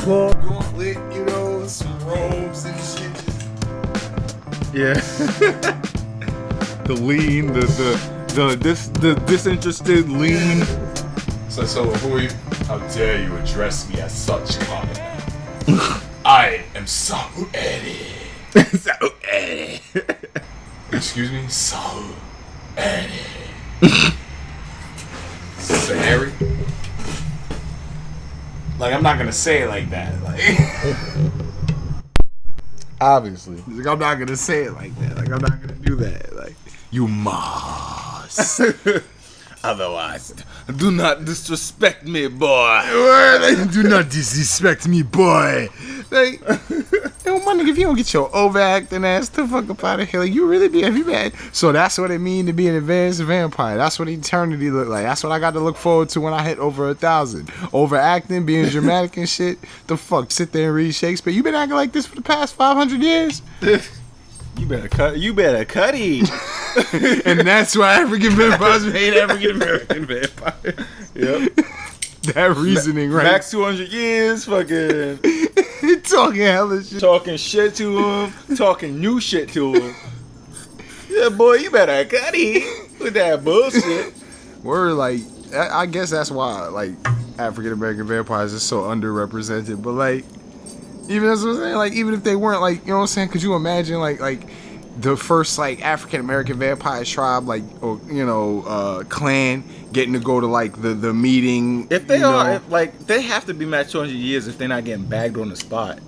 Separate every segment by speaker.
Speaker 1: claw gauntlet, you know, some robes and shit.
Speaker 2: Yeah. The lean, the disinterested lean.
Speaker 1: So who are you? How dare you address me as such, common? I am Saul Eddie.
Speaker 2: So, eh.
Speaker 1: Excuse me? Saul Eddie. So Harry? Like, I'm not gonna say it like that. Like,
Speaker 2: Obviously.
Speaker 1: like, I'm not gonna say it like that. Like, I'm not gonna do that. Like, you must.
Speaker 2: Otherwise, do not disrespect me, boy.
Speaker 1: Do not disrespect me, boy. Like, yo, my nigga, if you don't get your overacting ass the fuck up out of here, like, you really be bad. So that's what it mean to be an advanced vampire. That's what eternity look like. That's what I got to look forward to when I hit over 1,000. Overacting, being dramatic and shit. The fuck, sit there and read Shakespeare. You been acting like this for the past 500 years?
Speaker 2: You better cut it.
Speaker 1: And that's why African vampires made African American vampires.
Speaker 2: Yep.
Speaker 1: That reasoning, right?
Speaker 2: Max 200 years, fucking
Speaker 1: Talking hella shit.
Speaker 2: talking shit to him, talking new shit to him. Yeah, boy, you better cut it with that bullshit.
Speaker 1: Word, like, I guess that's why, like, African American vampires are so underrepresented. But, like, even that's what I'm saying, like, even if they weren't, like, you know what I'm saying? Could you imagine, like the first, like, African American vampire tribe, like, or, you know, clan getting to go to, like, the meeting?
Speaker 2: If they
Speaker 1: you know?
Speaker 2: are, like, they have to be Max 200 years if they're not getting bagged on the spot.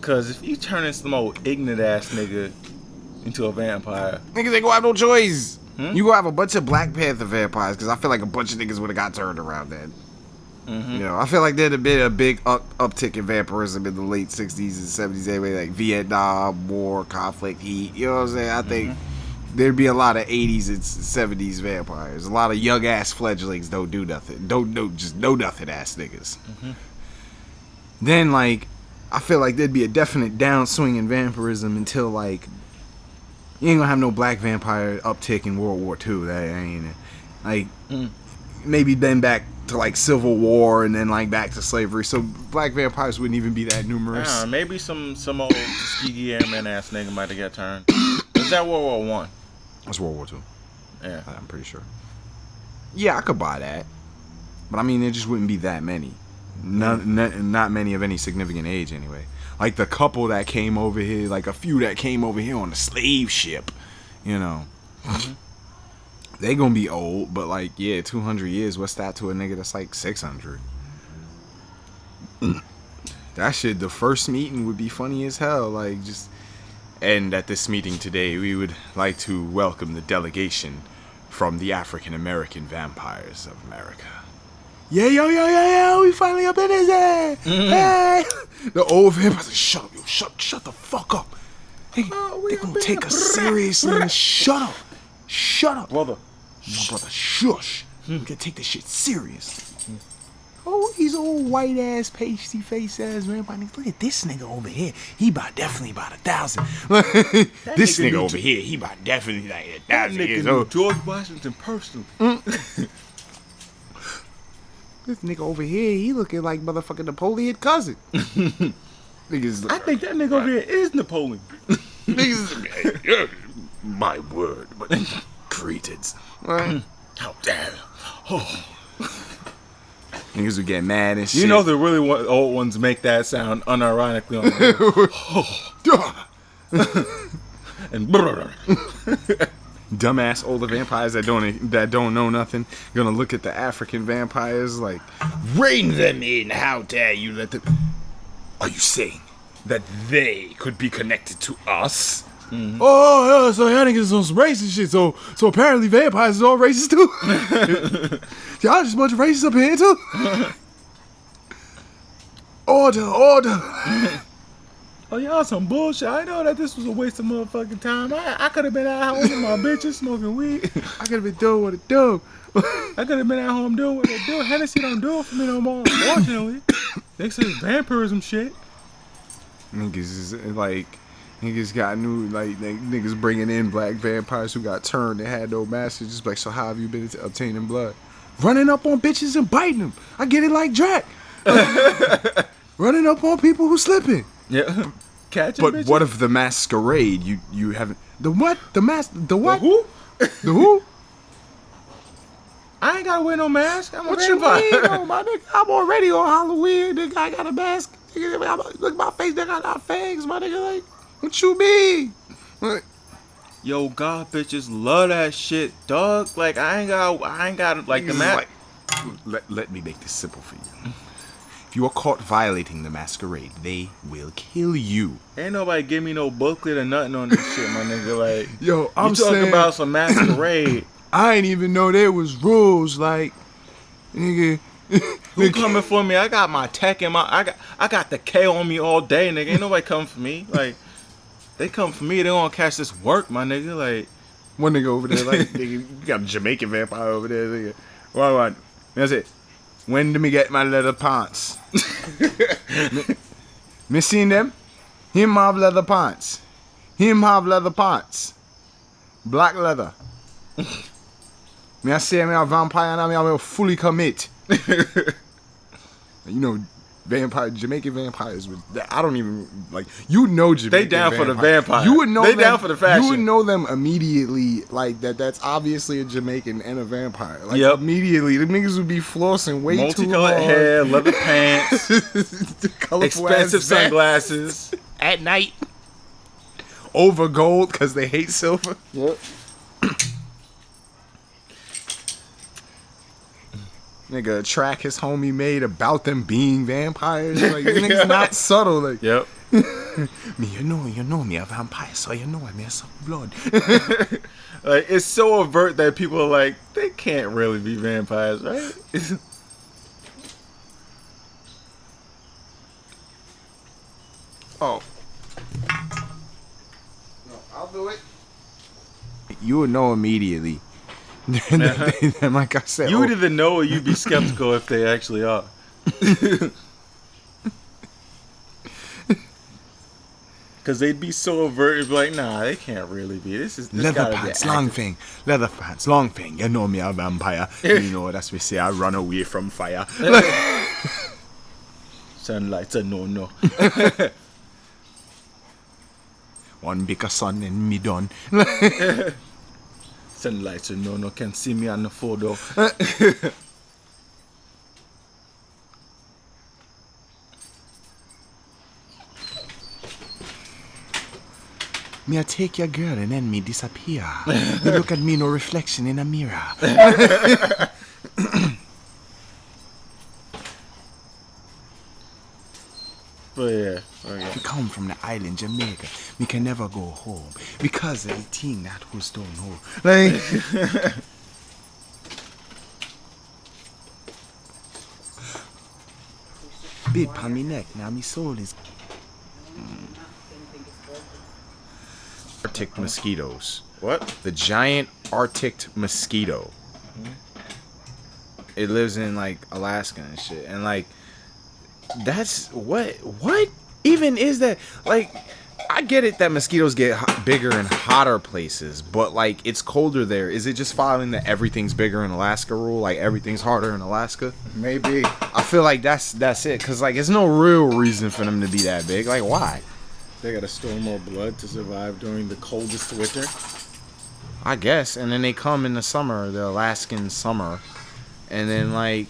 Speaker 2: Cause if you turn in some old ignorant ass nigga into a vampire,
Speaker 1: Niggas ain't gonna have no choice.
Speaker 2: Hmm?
Speaker 1: You gonna have a bunch of Black Panther vampires, because I feel like a bunch of niggas would have got turned around then.
Speaker 2: mm-hmm.
Speaker 1: You know, I feel like there'd have been a big uptick in vampirism in the late 60s and 70s anyway, like Vietnam War, conflict, heat. You know what I'm saying? I think there'd be a lot of 80s and 70s vampires. A lot of young ass fledglings don't do nothing. Just know nothing ass niggas.
Speaker 2: Mm-hmm.
Speaker 1: Then, like, I feel like there'd be a definite downswing in vampirism until, like, you ain't gonna have no black vampire uptick in World War II. That ain't it. Like, maybe then back to, like, Civil War and then, like, back to slavery. So black vampires wouldn't even be that numerous.
Speaker 2: Maybe some old Tuskegee Airman ass nigga might have got turned. Was that World War One?
Speaker 1: That's World War II.
Speaker 2: Yeah.
Speaker 1: I'm pretty sure. Yeah, I could buy that. But, I mean, there just wouldn't be that many. Not many of any significant age, anyway. Like, the couple that came over here, like, a few that came over here on the slave ship, you know. They gonna be old, but, like, yeah, 200 years, what's that to a nigga that's, like, 600? That shit, the first meeting would be funny as hell, like, just... And at this meeting today, we would like to welcome the delegation from the African American Vampires of America. Yeah, yo, we finally up in his ass. Hey. The old vampires like, shut up, yo, shut the fuck up. Hey, they gonna take us seriously, man. Shut up.
Speaker 2: Brother.
Speaker 1: My brother, shush. We gotta take this shit serious. Oh, he's old white ass, pasty face ass vampire. Look at this nigga over here. He definitely about 1,000. This nigga over here, he definitely like 1,000 years old.
Speaker 2: George Washington personally.
Speaker 1: This nigga over here, he looking like motherfucking Napoleon cousin. Niggas,
Speaker 2: I think that nigga over here is Napoleon.
Speaker 1: niggas, my word, but cretins. Right?
Speaker 2: How dare you? Oh.
Speaker 1: Niggas would get mad and shit.
Speaker 2: You know the really old ones make that sound unironically on the and
Speaker 1: dumbass older vampires that don't know nothing gonna look at the African vampires like, rein them in, how dare you let them... Are you saying that they could be connected to us? Mm-hmm. Oh, yeah, so y'all niggas on some racist shit, so apparently vampires is all racist too? Y'all just a bunch of racists up here too? Order.
Speaker 2: Oh, y'all some bullshit. I know that this was a waste of motherfucking time. I could have been at home with my bitches smoking weed.
Speaker 1: I could have been doing what I do.
Speaker 2: I could have been at home doing what I do. Hennessy don't do it for me no more, unfortunately. They say vampirism shit.
Speaker 1: Niggas is like... Niggas got new, like, niggas bringing in black vampires who got turned and had no master. Just like, so how have you been obtaining blood? Running up on bitches and biting them. I get it like Drac. Running up on people who slipping.
Speaker 2: Yeah. Catching
Speaker 1: But
Speaker 2: bitches.
Speaker 1: what if the masquerade? You haven't the what? The
Speaker 2: The
Speaker 1: what?
Speaker 2: who?
Speaker 1: The who?
Speaker 2: I ain't gotta wear no mask. I'm a
Speaker 1: What you
Speaker 2: vampire.
Speaker 1: mean, oh, my nigga? I'm already on Halloween. Nigga, I got a mask. Nigga, look at my face. They got fangs, my nigga. Like, what you mean? Like,
Speaker 2: Yo, God, bitches love that shit, dog. Like I ain't got like the
Speaker 1: niggas is
Speaker 2: mask.
Speaker 1: let me make this simple for you. If you are caught violating the masquerade, they will kill you.
Speaker 2: Ain't nobody give me no booklet or nothing on this shit, my nigga. Like,
Speaker 1: Yo, I'm
Speaker 2: you talking
Speaker 1: saying,
Speaker 2: about some masquerade?
Speaker 1: I ain't even know there was rules. Like, nigga.
Speaker 2: Who coming for me? I got my tech in my. I got the K on me all day, nigga. Ain't nobody coming for me. Like, they come for me. They gonna catch this work, my nigga. Like,
Speaker 1: One nigga over there, like, nigga, you got a Jamaican vampire over there, nigga. What? That's it. When do me get my leather pants? me seen them? Him have leather pants. Him have leather pants. Black leather. Me I say me a vampire and I will fully commit. You know, Jamaican vampires. I don't even like. You know, Jamaican.
Speaker 2: They down for the vampire.
Speaker 1: You would know.
Speaker 2: They
Speaker 1: them,
Speaker 2: down for the fashion.
Speaker 1: You would know them immediately. Like that. That's obviously a Jamaican and a vampire. Like
Speaker 2: Yep.
Speaker 1: immediately, the niggas would be flossing way too
Speaker 2: multicolored
Speaker 1: hard.
Speaker 2: hair, leather pants,
Speaker 1: Colorful
Speaker 2: expensive
Speaker 1: ass
Speaker 2: sunglasses.
Speaker 1: vests at night. Over gold because they hate silver.
Speaker 2: Yep.
Speaker 1: Nigga, a track his homie made about them being vampires. Like, this nigga's not subtle. Like,
Speaker 2: Yep.
Speaker 1: me, you know me a vampire, so you know I may suck blood.
Speaker 2: Like, it's so overt that people are like, they can't really be vampires, right?
Speaker 1: Oh. No, I'll do it. You would know immediately. And like I said,
Speaker 2: You would either know or you'd be skeptical if they actually are. Because they'd be so overt, it'd be like, nah, they can't really be. This
Speaker 1: leather
Speaker 2: gotta be
Speaker 1: pants,
Speaker 2: acting.
Speaker 1: long thing. Leather pants, long thing. You know me a vampire. You know that's we say I run away from fire.
Speaker 2: Sunlight's a no-no.
Speaker 1: One bigger sun and me done.
Speaker 2: Sunlight's a no-no. Can see me on the photo.
Speaker 1: Me I take your girl and then me disappear. You look at me no reflection in a mirror.
Speaker 2: But yeah. Okay.
Speaker 1: Me come from the island Jamaica. Me can never go home because of the thing that was done home. Like bit on me neck. Now me soul is Arctic mosquitoes.
Speaker 2: What?
Speaker 1: The giant Arctic mosquito. It lives in like Alaska and shit. And like that's what even is that? Like I get it that mosquitoes get bigger in hotter places, but like it's colder there. Is it just following the everything's bigger in Alaska rule? Like everything's harder in Alaska?
Speaker 2: Maybe.
Speaker 1: I feel like that's it. Cause like there's no real reason for them to be that big. Like why?
Speaker 2: They gotta store more blood to survive during the coldest winter.
Speaker 1: I guess. And then they come in the summer, the Alaskan summer, and then like,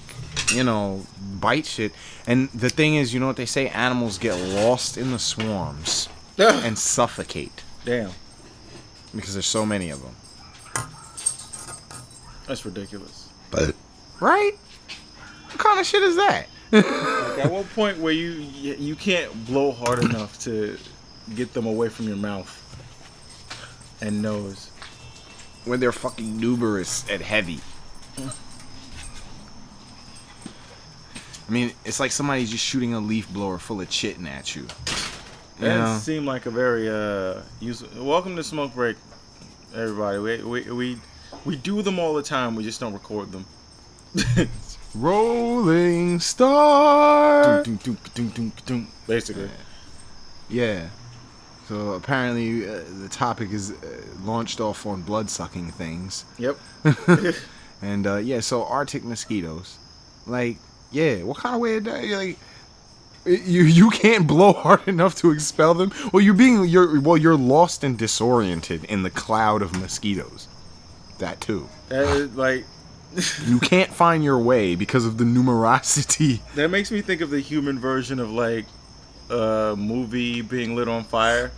Speaker 1: you know, bite shit. And the thing is, you know what they say? Animals get lost in the swarms and suffocate
Speaker 2: Damn.
Speaker 1: because there's so many of them.
Speaker 2: That's ridiculous.
Speaker 1: But right? What kind of shit is that?
Speaker 2: Like at what point where you can't blow hard enough to get them away from your mouth and nose?
Speaker 1: When they're fucking numerous and heavy. I mean, it's like somebody's just shooting a leaf blower full of chitin at you. You
Speaker 2: That
Speaker 1: know?
Speaker 2: seemed like a very useful. Welcome to Smoke Break, everybody. We do them all the time. We just don't record them.
Speaker 1: Rolling Star.
Speaker 2: Basically.
Speaker 1: Yeah. So apparently the topic is launched off on blood-sucking things.
Speaker 2: Yep.
Speaker 1: And yeah, so Arctic mosquitoes. Like, Yeah, what kind of way? Like, you can't blow hard enough to expel them. Well, you're lost and disoriented in the cloud of mosquitoes. That too.
Speaker 2: That is, like,
Speaker 1: You can't find your way because of the numerosity.
Speaker 2: that makes me think of the human version of like a movie being lit on fire.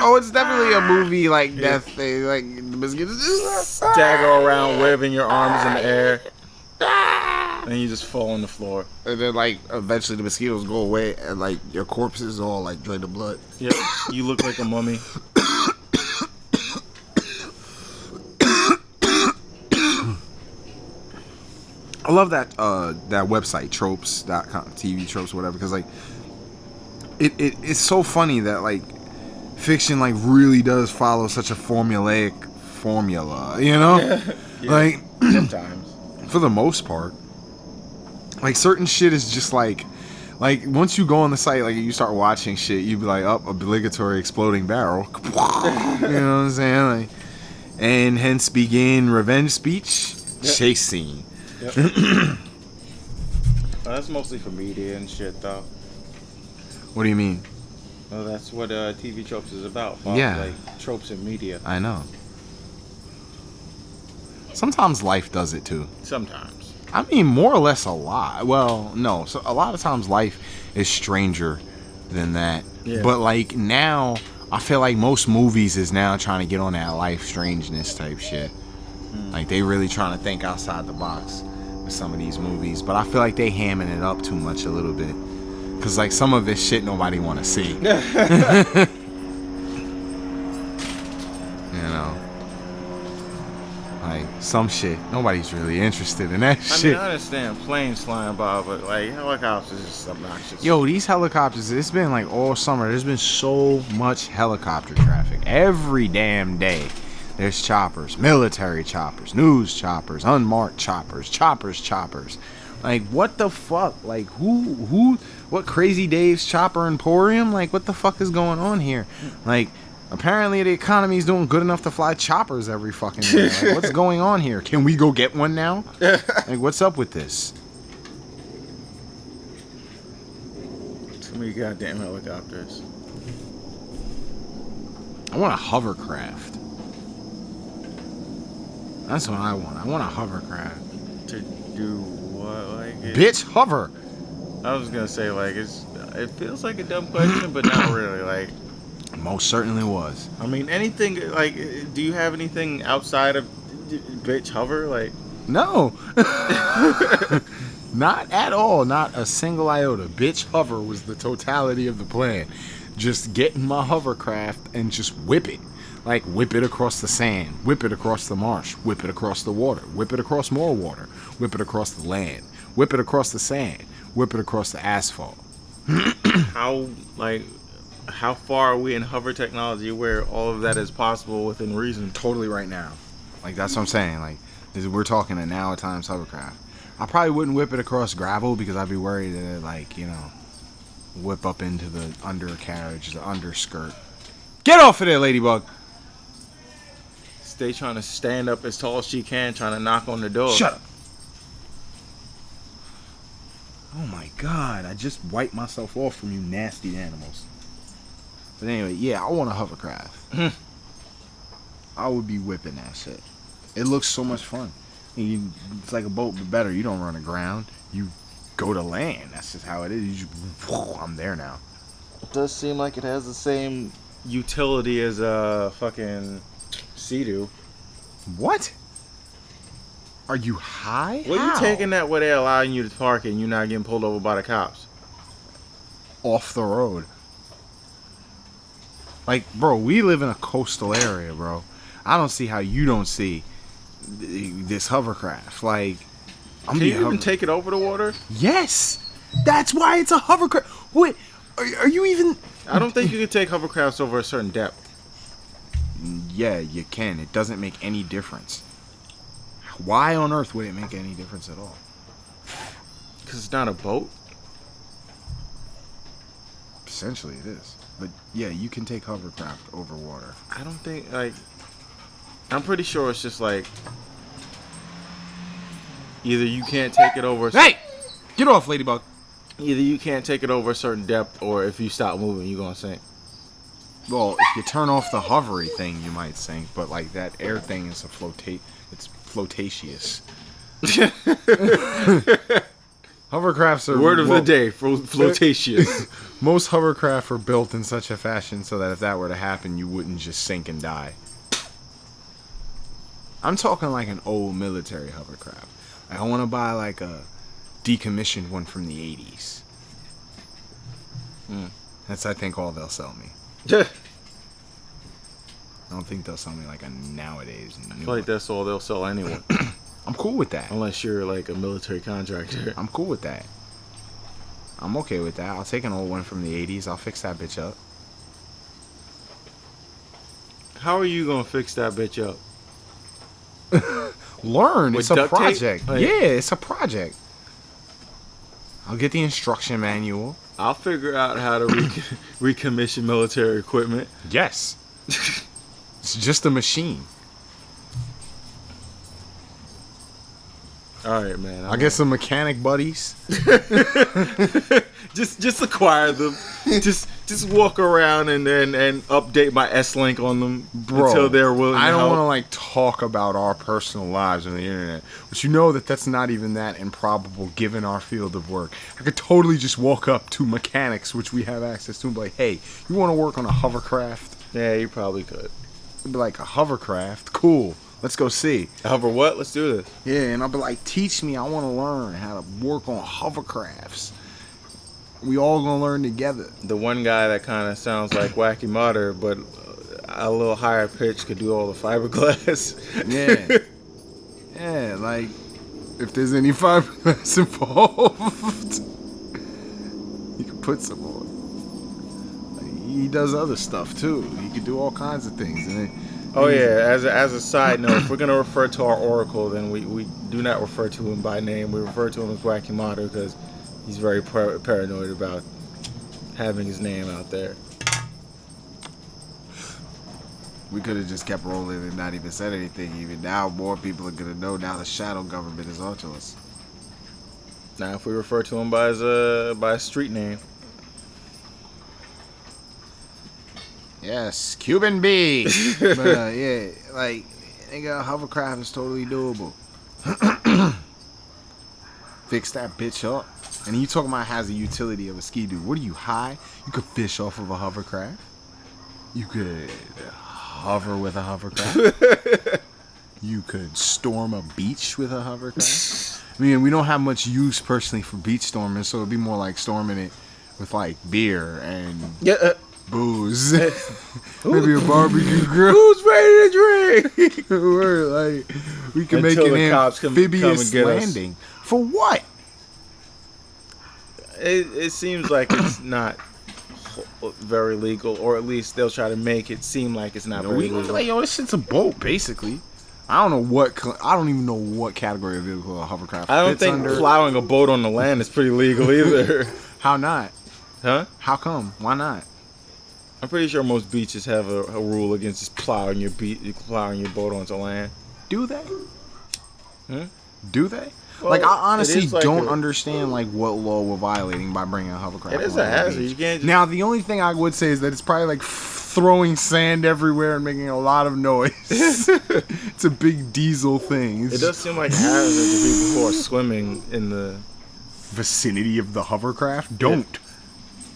Speaker 1: Oh, it's definitely a movie like death thing. Like the mosquitoes just
Speaker 2: Stagger around, waving your arms in the air, and you just fall on the floor.
Speaker 1: and then like eventually the mosquitoes go away and like your corpse is all like drained of blood.
Speaker 2: Yep, you look like a mummy.
Speaker 1: I love that that website tropes.com, TV tropes, whatever, because like it's so funny that like fiction like really does follow such a formulaic formula, you know?
Speaker 2: Yeah,
Speaker 1: Like
Speaker 2: sometimes.
Speaker 1: for the most part. Like certain shit is just like once you go on the site, like you start watching shit, you be like, up obligatory exploding barrel. You know what I'm saying? Like, and hence begin revenge speech, chase scene.
Speaker 2: Yep. That's mostly for media and shit, though.
Speaker 1: What do you mean?
Speaker 2: Well, that's what TV tropes is about.
Speaker 1: Yeah.
Speaker 2: Like tropes in media.
Speaker 1: I know. Sometimes life does it too.
Speaker 2: Sometimes.
Speaker 1: I mean, more or less a lot. Well, no. So a lot of times life is stranger than that.
Speaker 2: Yeah.
Speaker 1: But like now, I feel like most movies is now trying to get on that life strangeness type shit. Like they really trying to think outside the box with some of these movies. But I feel like they hamming it up too much a little bit. Cause like some of this shit nobody want to see. You know. Like some shit nobody's really interested in that
Speaker 2: I
Speaker 1: shit.
Speaker 2: mean, I understand planes flying by, but like helicopters is just obnoxious.
Speaker 1: Yo, these helicopters, it's been like all summer. There's been so much helicopter traffic. Every damn day. There's choppers, military choppers, news choppers, unmarked choppers. Like, what the fuck? Like, what Crazy Dave's Chopper Emporium? Like, what the fuck is going on here? Like, apparently the economy is doing good enough to fly choppers every fucking day. Like, what's going on here? Can we go get one now? Like, what's up with this?
Speaker 2: Too many goddamn helicopters.
Speaker 1: I want a hovercraft. That's what I want. I want a hovercraft.
Speaker 2: To do what? Like
Speaker 1: Bitch, hover.
Speaker 2: I was gonna say like it feels like a dumb question, but not really. Like
Speaker 1: Most certainly was.
Speaker 2: I mean anything. Like do you have anything outside of bitch hover? Like
Speaker 1: No. Not at all. Not a single iota. Bitch hover was the totality of the plan. Just get in my hovercraft and just whip it. Like, whip it across the sand, whip it across the marsh, whip it across the water, whip it across more water, whip it across the land, whip it across the sand, whip it across the asphalt.
Speaker 2: how far are we in hover technology where all of that is possible within reason?
Speaker 1: Totally right now. Like, that's what I'm saying. Like, we're talking a now at times hovercraft. I probably wouldn't whip it across gravel because I'd be worried that it, like, you know, whip up into the undercarriage, the underskirt. Get off of there, Ladybug!
Speaker 2: Stay trying to stand up as tall as she can, trying to knock on the door.
Speaker 1: Shut up. Oh my god, I just wiped myself off from you nasty animals. But anyway, yeah, I want a hovercraft. I would be whipping that shit. It looks so much fun. It's like a boat, but better. You don't run aground. You go to land. That's just how it is. You just, I'm there now.
Speaker 2: It does seem like it has the same utility as a fucking Sea-Doo.
Speaker 1: What? Are you high?
Speaker 2: Well,
Speaker 1: How?
Speaker 2: you taking that where they're allowing you to park and you're not getting pulled over by the cops?
Speaker 1: Off the road. Like, bro, we live in a coastal area, bro. I don't see how you don't see this hovercraft. Like, I'm
Speaker 2: Can you even take it over the water?
Speaker 1: Yes, that's why it's a hovercraft. Wait, are you even?
Speaker 2: I don't think you can take hovercrafts over a certain depth.
Speaker 1: Yeah, you can. It doesn't make any difference. Why on earth would it make any difference at all?
Speaker 2: Because it's not a boat.
Speaker 1: Essentially, it is. But yeah, you can take hovercraft over water.
Speaker 2: I don't think, like, I'm pretty sure it's just like Either you can't take it over.
Speaker 1: Hey, get off, Ladybug.
Speaker 2: Either you can't take it over a certain depth, or if you stop moving, you're gonna sink.
Speaker 1: Well, if you turn off the hovery thing, you might sink, but like that air thing is it's flotacious. Hovercrafts are
Speaker 2: Word of the day, flotacious.
Speaker 1: Most hovercraft are built in such a fashion so that if that were to happen, you wouldn't just sink and die. I'm talking like an old military hovercraft. I want to buy like a decommissioned one from the 80s. That's, I think, all they'll sell me. I don't think they'll sell me like a nowadays.
Speaker 2: I feel like that's all they'll sell anyone.
Speaker 1: I'm cool with that.
Speaker 2: Unless you're like a military contractor.
Speaker 1: I'm cool with that. I'm okay with that. I'll take an old one from the 80s. I'll fix that bitch up.
Speaker 2: How are you gonna fix that bitch up?
Speaker 1: Learn.
Speaker 2: With
Speaker 1: It's a
Speaker 2: duct tape?
Speaker 1: project.
Speaker 2: Like-
Speaker 1: Yeah, it's a project. I'll get the instruction manual.
Speaker 2: I'll figure out how to recommission military equipment.
Speaker 1: Yes. It's just a machine.
Speaker 2: All right, man.
Speaker 1: I'll get some mechanic buddies.
Speaker 2: Just acquire them. just walk around and update my S-Link on them until they're willing to
Speaker 1: I don't
Speaker 2: help.
Speaker 1: want to like talk about our personal lives on the internet, but you know that's not even that improbable given our field of work. I could totally just walk up to mechanics, which we have access to, and be like, "Hey, you want to work on a hovercraft?"
Speaker 2: Yeah, you probably could.
Speaker 1: It'd be like, "A hovercraft? Cool. Let's go see."
Speaker 2: However, what? Let's do this.
Speaker 1: Yeah, and I'll be like, "Teach me. I want to learn how to work on hovercrafts." We all gonna learn together.
Speaker 2: The one guy that kind of sounds like Wacky Modder, but a little higher pitch, could do all the fiberglass.
Speaker 1: Yeah. Yeah, like, if there's any fiberglass involved, you can put some on. Like, he does other stuff too. He can do all kinds of things. And then,
Speaker 2: Oh yeah. As a side note, if we're gonna refer to our Oracle, then we do not refer to him by name. We refer to him as Wacky Modder because he's very paranoid about having his name out there.
Speaker 1: we could have just kept rolling and not even said anything. Even now, more people are gonna know. Now the shadow government is onto us.
Speaker 2: Now, if we refer to him by his street name,
Speaker 1: Yes, Cuban B. But yeah, like, nigga, hovercraft is totally doable. Fix that bitch up. And you talking about it has the utility of a ski-doo. What are you, high? You could fish off of a hovercraft. You could hover with a hovercraft. You could storm a beach with a hovercraft. I mean, we don't have much use personally for beach storming, so it'd be more like storming it with like beer and booze. Maybe a barbecue grill.
Speaker 2: Who's ready to drink?
Speaker 1: We're like, we can make
Speaker 2: Until
Speaker 1: an
Speaker 2: the cops come
Speaker 1: amphibious
Speaker 2: and get us.
Speaker 1: landing. For what?
Speaker 2: It seems like it's not very legal, or at least they'll try to make it seem like it's not very legal.
Speaker 1: Like, yo, this shit's a boat, basically. I don't even know what category of vehicle a hovercraft
Speaker 2: I don't
Speaker 1: fits
Speaker 2: think
Speaker 1: under.
Speaker 2: plowing a boat on the land is pretty legal either.
Speaker 1: How not?
Speaker 2: Huh?
Speaker 1: How come? Why not?
Speaker 2: I'm pretty sure most beaches have a rule against just plowing your boat onto land.
Speaker 1: Do they?
Speaker 2: Hmm?
Speaker 1: Do they?
Speaker 2: Well,
Speaker 1: like, I
Speaker 2: it
Speaker 1: honestly
Speaker 2: is like
Speaker 1: don't
Speaker 2: a-
Speaker 1: understand like what law we're violating by bringing a hovercraft.
Speaker 2: It is
Speaker 1: on
Speaker 2: a
Speaker 1: the
Speaker 2: hazard.
Speaker 1: beach.
Speaker 2: You can't just-
Speaker 1: Now, the only thing I would say is that it's probably like throwing sand everywhere and making a lot of noise. It's a big diesel thing. It's
Speaker 2: It does seem like a hazard to people who are swimming in the.
Speaker 1: vicinity of the hovercraft. Don't.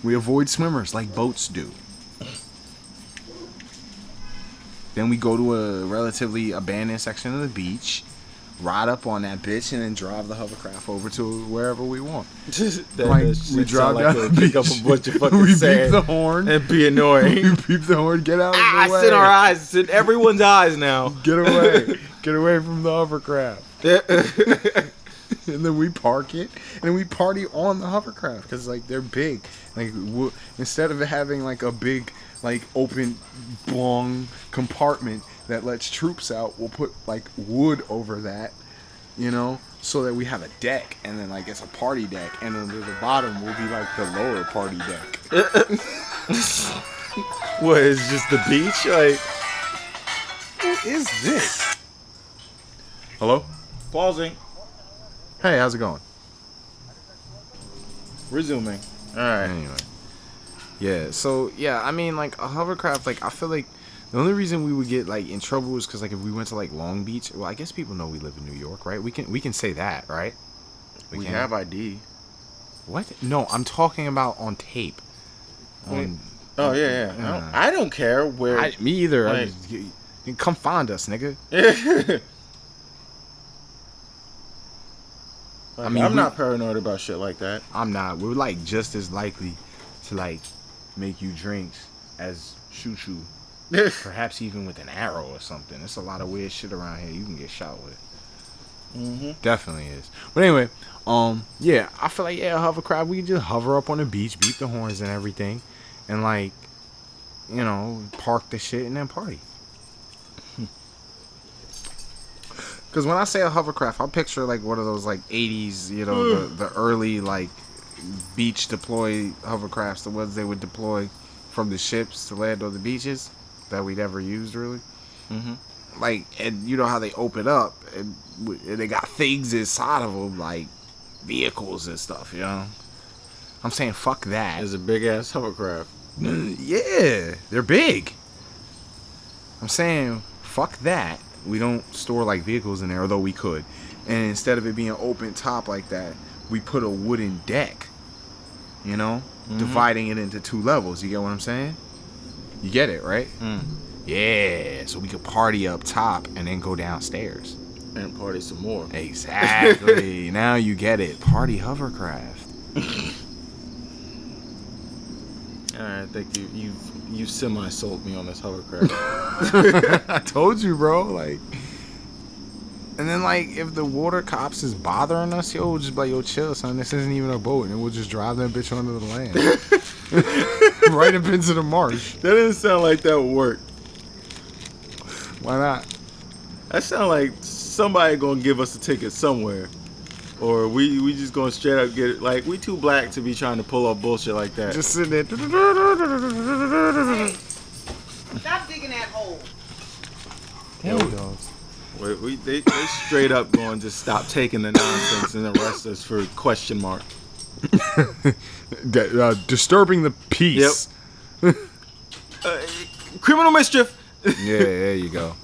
Speaker 1: We avoid swimmers like boats do. Then we go to a relatively abandoned section of the beach, ride up on that bitch, and then drive the hovercraft over to wherever we want. Like, we drive down the
Speaker 2: pick up
Speaker 1: beach.
Speaker 2: a bunch of fucking
Speaker 1: We beep
Speaker 2: sand
Speaker 1: the horn.
Speaker 2: and be annoying.
Speaker 1: We beep the horn. Get out of the way.
Speaker 2: It's in our eyes. It's in everyone's eyes now.
Speaker 1: Get away. Get away from the hovercraft. And then we park it, and then we party on the hovercraft because like they're big. Like instead of having like a big like open long compartment that lets troops out, we'll put like wood over that, you know, so that we have a deck, and then like it's a party deck, and then the bottom will be like the lower party deck.
Speaker 2: What is just the beach? Like,
Speaker 1: What is this? Hello?
Speaker 2: pausing.
Speaker 1: Hey, how's it going?
Speaker 2: Resuming. All right.
Speaker 1: Anyway. Yeah, so, yeah, I mean, like, a hovercraft, like, I feel like the only reason we would get, like, in trouble is because, like, if we went to, like, Long Beach, well, I guess people know we live in New York, right? We can say that, right?
Speaker 2: We
Speaker 1: can.
Speaker 2: have ID.
Speaker 1: What? No, I'm talking about on tape. On,
Speaker 2: Oh, yeah. I don't care where.
Speaker 1: me either.
Speaker 2: Like,
Speaker 1: Come find us, nigga.
Speaker 2: I mean, I'm not paranoid about shit like that.
Speaker 1: I'm not. We're, like, just as likely to, like, make you drinks as shoot you. Perhaps even with an arrow or something. There's a lot of weird shit around here you can get shot with.
Speaker 2: Mm-hmm.
Speaker 1: Definitely is. But anyway, yeah, I feel like, yeah, hovercraft, we can just hover up on the beach, beep the horns and everything, and, like, you know, park the shit and then party. Because when I say a hovercraft, I picture, like, one of those, like, 80s, you know, the early, like, beach deploy hovercrafts, the ones they would deploy from the ships to land on the beaches that we'd ever used, really.
Speaker 2: Mm-hmm.
Speaker 1: Like, and you know how they open up and they got things inside of them, like vehicles and stuff, you know? I'm saying fuck that.
Speaker 2: It's a big-ass hovercraft.
Speaker 1: Yeah, they're big. I'm saying fuck that. We don't store, like, vehicles in there, although we could. And instead of it being open top like that, we put a wooden deck, you know? Mm-hmm. Dividing it into 2 levels. You get what I'm saying? You get it, right?
Speaker 2: Mm.
Speaker 1: Yeah, so we could party up top and then go downstairs.
Speaker 2: And party some more.
Speaker 1: Exactly. Now you get it. Party hovercraft.
Speaker 2: I think you semi-sold me on this hovercraft.
Speaker 1: I told you, bro. Like, and then, like, if the water cops is bothering us, yo, we'll just be like, yo, chill, son. This isn't even a boat, and we'll just drive that bitch onto the land, right up into the marsh.
Speaker 2: That doesn't sound like that would work.
Speaker 1: Why not?
Speaker 2: That sound like somebody gonna give us a ticket somewhere, or we just gonna straight up get it. Like, we too black to be trying to pull off bullshit like that.
Speaker 1: Just sitting there.
Speaker 3: Hey, stop digging that hole.
Speaker 1: Damn dogs.
Speaker 2: They straight up going to stop taking the nonsense and arrest us for question mark.
Speaker 1: Disturbing the peace.
Speaker 2: Yep. Criminal mischief.
Speaker 1: Yeah, there you go.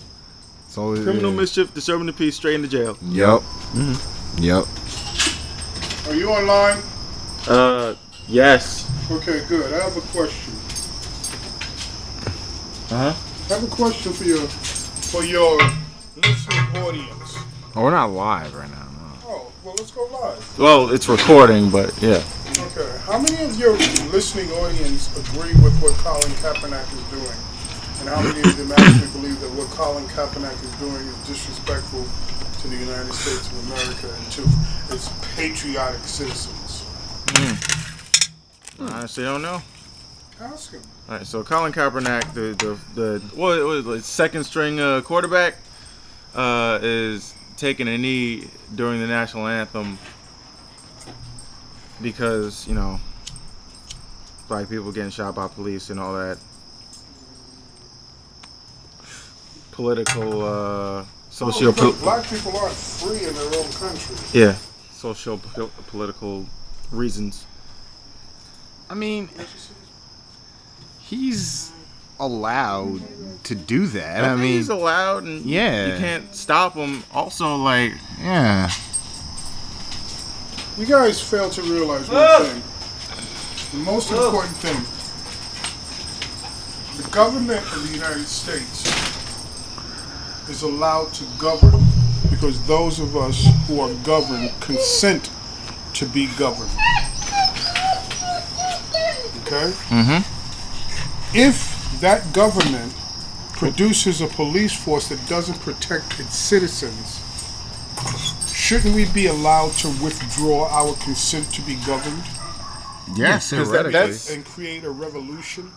Speaker 1: So
Speaker 2: Criminal mischief, disturbing the peace, straight into jail.
Speaker 1: Yep. Mm-hmm. Yep.
Speaker 4: Are you online?
Speaker 2: Yes.
Speaker 4: Okay, good. I have a question.
Speaker 2: Uh-huh.
Speaker 4: I have a question for your listening audience.
Speaker 1: Oh, we're not live right now. No.
Speaker 4: Oh, well, let's go live.
Speaker 2: Well, it's recording, but yeah.
Speaker 4: Okay. How many of your listening audience agree with what Colin Kaepernick is doing? And how many of them actually believe that what Colin Kaepernick is doing is disrespectful to the United States of America and to its patriotic citizens?
Speaker 2: I honestly don't know.
Speaker 4: Ask him.
Speaker 2: All right, so Colin Kaepernick, the second string quarterback, is taking a knee during the national anthem because, you know, black people getting shot by police and all that political,
Speaker 4: black people aren't free in their own country.
Speaker 2: Yeah, political reasons.
Speaker 1: I mean, he's allowed to do that. I mean,
Speaker 2: he's allowed, and
Speaker 1: yeah,
Speaker 2: you can't stop him. Also, like,
Speaker 1: yeah,
Speaker 4: you guys fail to realize one thing. The most important thing: the government of the United States is allowed to govern because those of us who are governed consent to be governed. Okay?
Speaker 2: mm-hmm.
Speaker 4: If that government produces a police force that doesn't protect its citizens, shouldn't we be allowed to withdraw our consent to be governed?
Speaker 1: yes, theoretically,
Speaker 4: And create a revolution?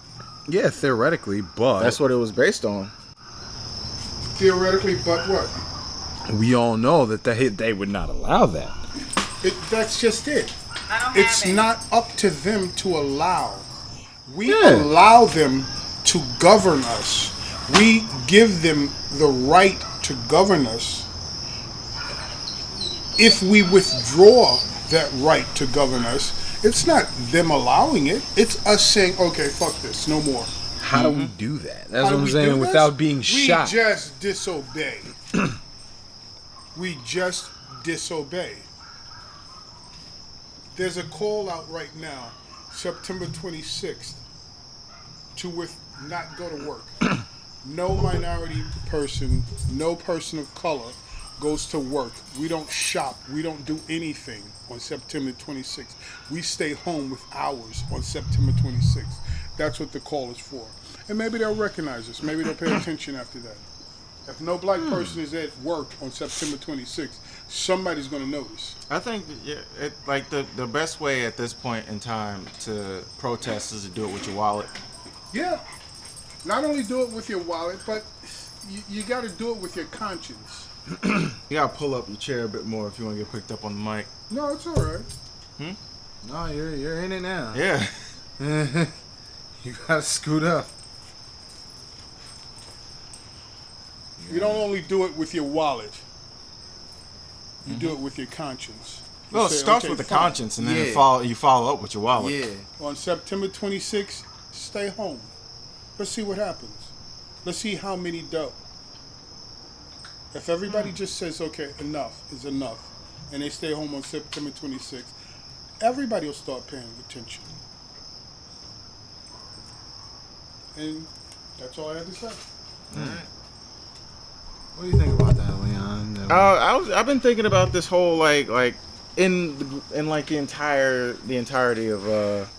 Speaker 1: yeah, theoretically, but
Speaker 2: That's what it was based on.
Speaker 4: Theoretically, but what?
Speaker 1: we all know that they would not allow that.
Speaker 4: That's just it.
Speaker 3: I don't
Speaker 4: It's
Speaker 3: have any.
Speaker 4: not up to them to allow. We
Speaker 1: Yeah.
Speaker 4: allow them to govern us. We give them the right to govern us. if we withdraw that right to govern us, it's not them allowing it. It's us saying, okay, fuck this, no more.
Speaker 5: How do we do that? That's
Speaker 4: How do
Speaker 5: what I'm
Speaker 4: we
Speaker 5: saying.
Speaker 4: do this?
Speaker 5: Without being shot.
Speaker 4: We just disobey. We just disobey. There's a call out right now, September 26th, to not go to work. No minority person, no person of color goes to work. We don't shop. We don't do anything on September 26th. We stay home with hours on September 26th. That's what the call is for. And maybe they'll recognize us. Maybe they'll pay attention after that. If no black person is at work on September 26th, somebody's going to notice.
Speaker 2: I think the best way at this point in time to protest is to do it with your wallet.
Speaker 4: Yeah. Not only do it with your wallet, but you got to do it with your conscience.
Speaker 2: You gotta pull up your chair a bit more if you want to get picked up on the mic.
Speaker 4: No, it's all right.
Speaker 5: No, you're in it now.
Speaker 2: Yeah.
Speaker 5: You gotta scoot up.
Speaker 4: You don't only do it with your wallet. You do it with your conscience. You
Speaker 2: Well, it
Speaker 4: say,
Speaker 2: starts
Speaker 4: okay,
Speaker 2: with the
Speaker 4: fine.
Speaker 2: conscience, and then
Speaker 5: Yeah.
Speaker 2: you follow up with your wallet.
Speaker 5: Yeah.
Speaker 4: On September 26th, stay home. Let's see what happens. Let's see how many do. If everybody just says, okay, enough is enough, and they stay home on September 26th, everybody will start paying attention. And that's all I have to say.
Speaker 5: What do you think about that, Leon?
Speaker 2: I've been thinking about this whole like in like the entirety of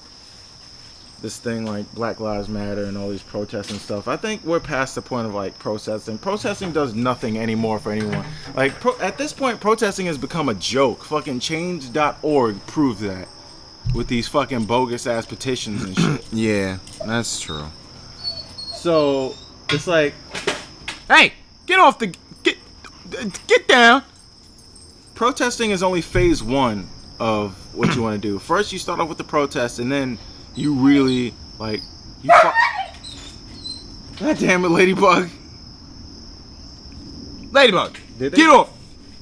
Speaker 2: this thing like Black Lives Matter and all these protests and stuff. I think we're past the point of like protesting. Protesting does nothing anymore for anyone. Like at this point, protesting has become a joke. Fucking Change.org proved that with these fucking bogus ass petitions and shit.
Speaker 5: Yeah, that's true.
Speaker 2: So it's like,
Speaker 5: Hey, get down.
Speaker 2: protesting is only phase one of what you want to do. First, you start off with the protest, and then you really like God damn it, Ladybug!
Speaker 5: Ladybug,
Speaker 2: Did they-
Speaker 5: get off.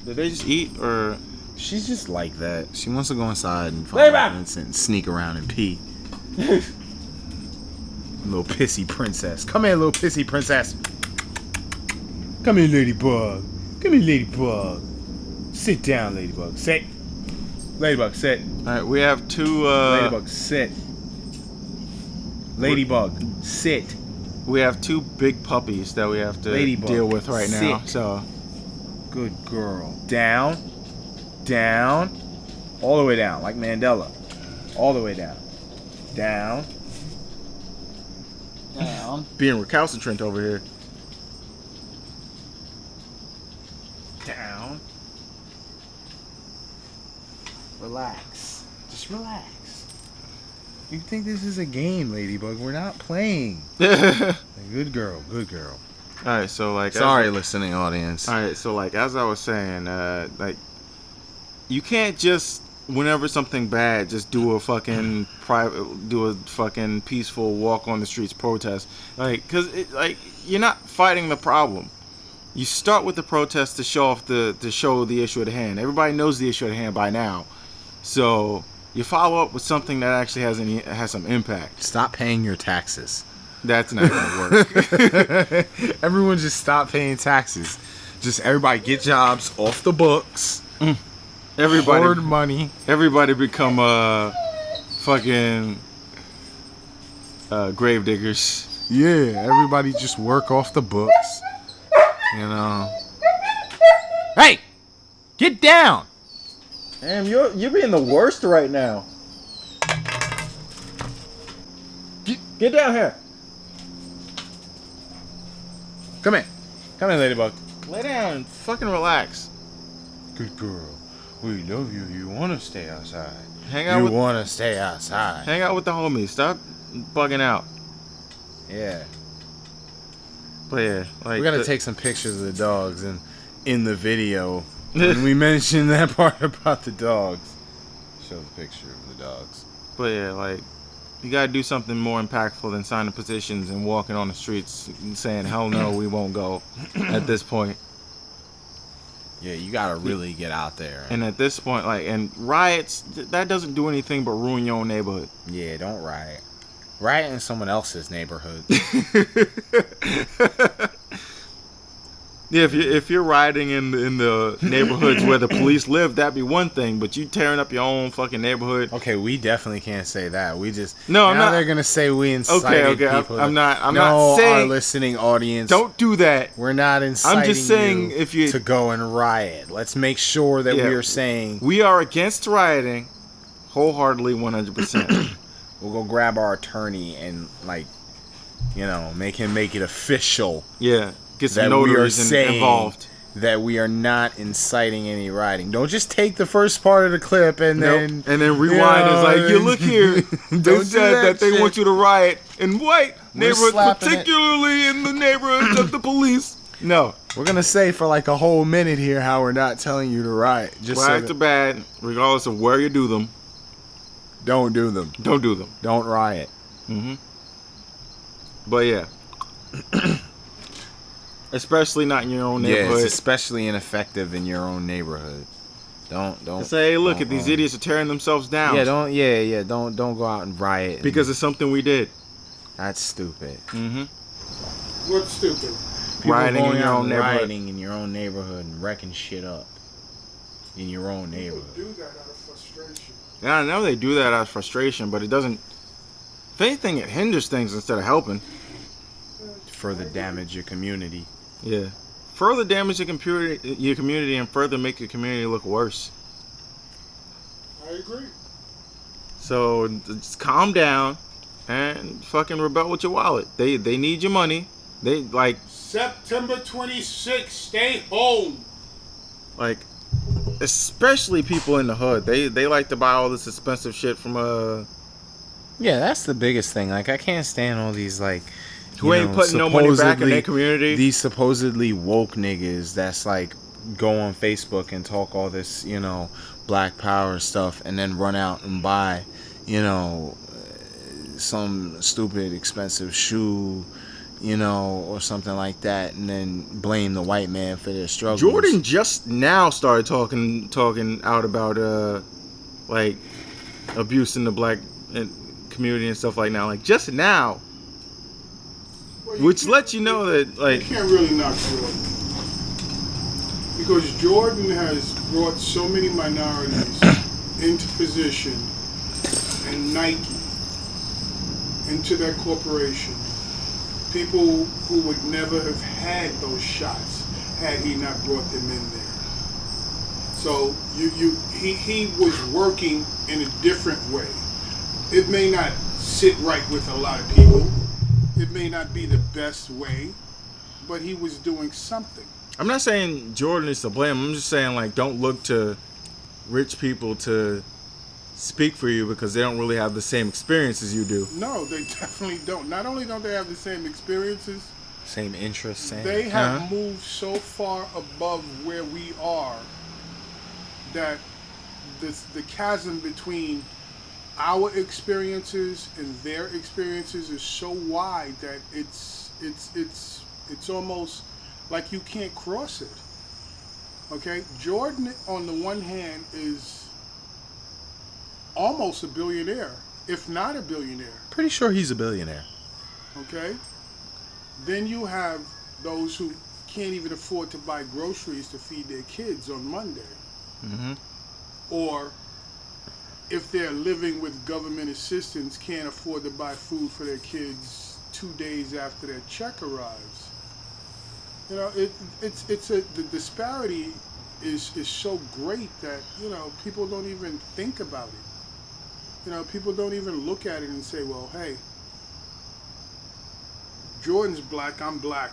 Speaker 2: Did they just eat or?
Speaker 5: She's just like that. She wants to go inside and
Speaker 2: Ladybug!
Speaker 5: and sneak around and pee. Little pissy princess. Come here, little pissy princess. Come here, Ladybug. Come here, Ladybug. Sit down, Ladybug. Sit. Ladybug, sit.
Speaker 2: All right, we have two.
Speaker 5: Ladybug, sit. Ladybug, sit.
Speaker 2: We have two big puppies that we have to
Speaker 5: Ladybug,
Speaker 2: deal with right now.
Speaker 5: sit.
Speaker 2: So
Speaker 5: Good girl. Down. Down. All the way down, like Mandela. All the way down. Down. Down.
Speaker 2: being recalcitrant over here.
Speaker 5: Down. Relax. Just relax. You think this is a game, Ladybug? We're not playing. Good girl. Good girl.
Speaker 2: All right, so like
Speaker 5: Sorry, listening audience.
Speaker 2: All right, so like as I was saying, like you can't just whenever something bad, just do a fucking peaceful walk on the streets protest, like because like you're not fighting the problem. You start with the protest to show the issue at hand. Everybody knows the issue at hand by now, so you follow up with something that actually has some impact.
Speaker 5: Stop paying your taxes.
Speaker 2: That's not gonna work.
Speaker 5: Everyone just stop paying taxes. Just everybody get jobs off the books. Hoard
Speaker 2: Everybody become fucking grave diggers.
Speaker 5: Yeah, everybody just work off the books. You know. Hey, get down.
Speaker 2: Damn, you're being the worst right now. Get down here.
Speaker 5: Come here. Come here, Ladybug.
Speaker 2: Lay down and fucking relax.
Speaker 5: Good girl. We love you. You want to stay outside.
Speaker 2: Hang out
Speaker 5: You
Speaker 2: with
Speaker 5: want to stay outside.
Speaker 2: hang out with the homies. Stop bugging out.
Speaker 5: Yeah.
Speaker 2: But yeah, like
Speaker 5: We're going to take some pictures of the dogs and in the video when we mention that part about the dogs. Show the picture of the dogs.
Speaker 2: But yeah, like you gotta do something more impactful than signing petitions and walking on the streets and saying hell no, we won't go. At this point,
Speaker 1: Yeah, you gotta really get out there.
Speaker 2: And at this point, like, and riots, that doesn't do anything but ruin your own neighborhood.
Speaker 1: Yeah, don't riot. Riot in someone else's neighborhood.
Speaker 2: Yeah, if you're rioting in the neighborhoods where the police live, that'd be one thing. But you tearing up your own fucking neighborhood.
Speaker 1: Okay, we definitely can't say that. We just
Speaker 2: No, I'm
Speaker 1: now
Speaker 2: not.
Speaker 1: they're gonna say we incited people.
Speaker 2: I'm not
Speaker 1: no,
Speaker 2: saying.
Speaker 1: our listening audience.
Speaker 2: Don't do that.
Speaker 1: We're not inciting.
Speaker 2: I'm just saying
Speaker 1: you
Speaker 2: if you
Speaker 1: to go and riot. Let's make sure that
Speaker 2: Yeah.
Speaker 1: we are saying
Speaker 2: we are against rioting, wholeheartedly, 100%.
Speaker 1: we'll go grab our attorney and make him make it official.
Speaker 2: Yeah, get some
Speaker 1: That we are
Speaker 2: notaries
Speaker 1: saying
Speaker 2: involved.
Speaker 1: that we are not inciting any rioting. Don't just take the first part of the clip and then
Speaker 2: And then rewind. It's like, you look here. They
Speaker 1: do
Speaker 2: said that they
Speaker 1: shit.
Speaker 2: want you to riot in white neighborhoods,
Speaker 1: slapping it.
Speaker 2: particularly in the neighborhoods of the police. No,
Speaker 1: We're gonna say for like a whole minute here how we're not telling you to riot. Just so
Speaker 2: riot
Speaker 1: that-
Speaker 2: to bad, regardless of where you do them.
Speaker 1: don't do them.
Speaker 2: Don't do them.
Speaker 1: Don't riot.
Speaker 2: But yeah, especially not in your own
Speaker 1: Yeah,
Speaker 2: neighborhood.
Speaker 1: it's especially ineffective in your own neighborhood. Don't
Speaker 2: Say, hey, look
Speaker 1: don't-
Speaker 2: at these idiots are tearing themselves down.
Speaker 1: Yeah, don't go out and riot
Speaker 2: because it's something we did.
Speaker 1: that's stupid.
Speaker 4: What's stupid?
Speaker 1: People
Speaker 2: Rioting in
Speaker 1: going
Speaker 2: your
Speaker 1: out
Speaker 2: own
Speaker 1: and
Speaker 2: neighborhood.
Speaker 1: rioting in your own neighborhood and wrecking shit up in your own
Speaker 4: People
Speaker 1: neighborhood.
Speaker 4: do that out of frustration.
Speaker 2: Yeah, I know they do that out of frustration, but it doesn't. If anything, it hinders things instead of helping.
Speaker 1: Further damage your community.
Speaker 2: Yeah. Further damage your community and further make your community look worse.
Speaker 4: I agree.
Speaker 2: So just calm down and fucking rebel with your wallet. They need your money. They like
Speaker 4: September 26th, stay home.
Speaker 2: especially people in the hood. They like to buy all this expensive shit from
Speaker 1: Yeah, that's the biggest thing. Like I can't stand all these like
Speaker 2: who ain't putting no money back in their community.
Speaker 1: These supposedly woke niggas that's like go on Facebook and talk all this, Black Power stuff and then run out and buy, some stupid expensive shoe, or something like that, and then blame the white man for their struggles.
Speaker 2: Jordan just now started talking out about like abuse in the black community and stuff like now. Like just now,
Speaker 4: Well, you
Speaker 2: which
Speaker 4: can't-
Speaker 2: lets you know that like
Speaker 4: You can't really knock Jordan. Because Jordan has brought so many minorities into position, and Nike into that corporation. People who would never have had those shots had he not brought them in there. So he was working in a different way. It may not sit right with a lot of people. It may not be the best way, but he was doing something.
Speaker 2: I'm not saying Jordan is to blame. I'm just saying like don't look to rich people to speak for you because they don't really have the same experience as you do.
Speaker 4: No, they definitely don't. Not only don't they have the same experiences,
Speaker 1: Same interests.
Speaker 4: they have
Speaker 2: Uh-huh.
Speaker 4: moved so far above where we are that the chasm between our experiences and their experiences is so wide that it's almost like you can't cross it. Okay, Jordan on the one hand is almost a billionaire, if not a billionaire.
Speaker 1: Pretty sure he's a billionaire.
Speaker 4: Okay? Then you have those who can't even afford to buy groceries to feed their kids on Monday. Or if they're living with government assistance, can't afford to buy food for their kids 2 days after their check arrives. You know, the disparity is so great that, people don't even think about it. People don't even look at it and say, well, hey, Jordan's black, I'm black.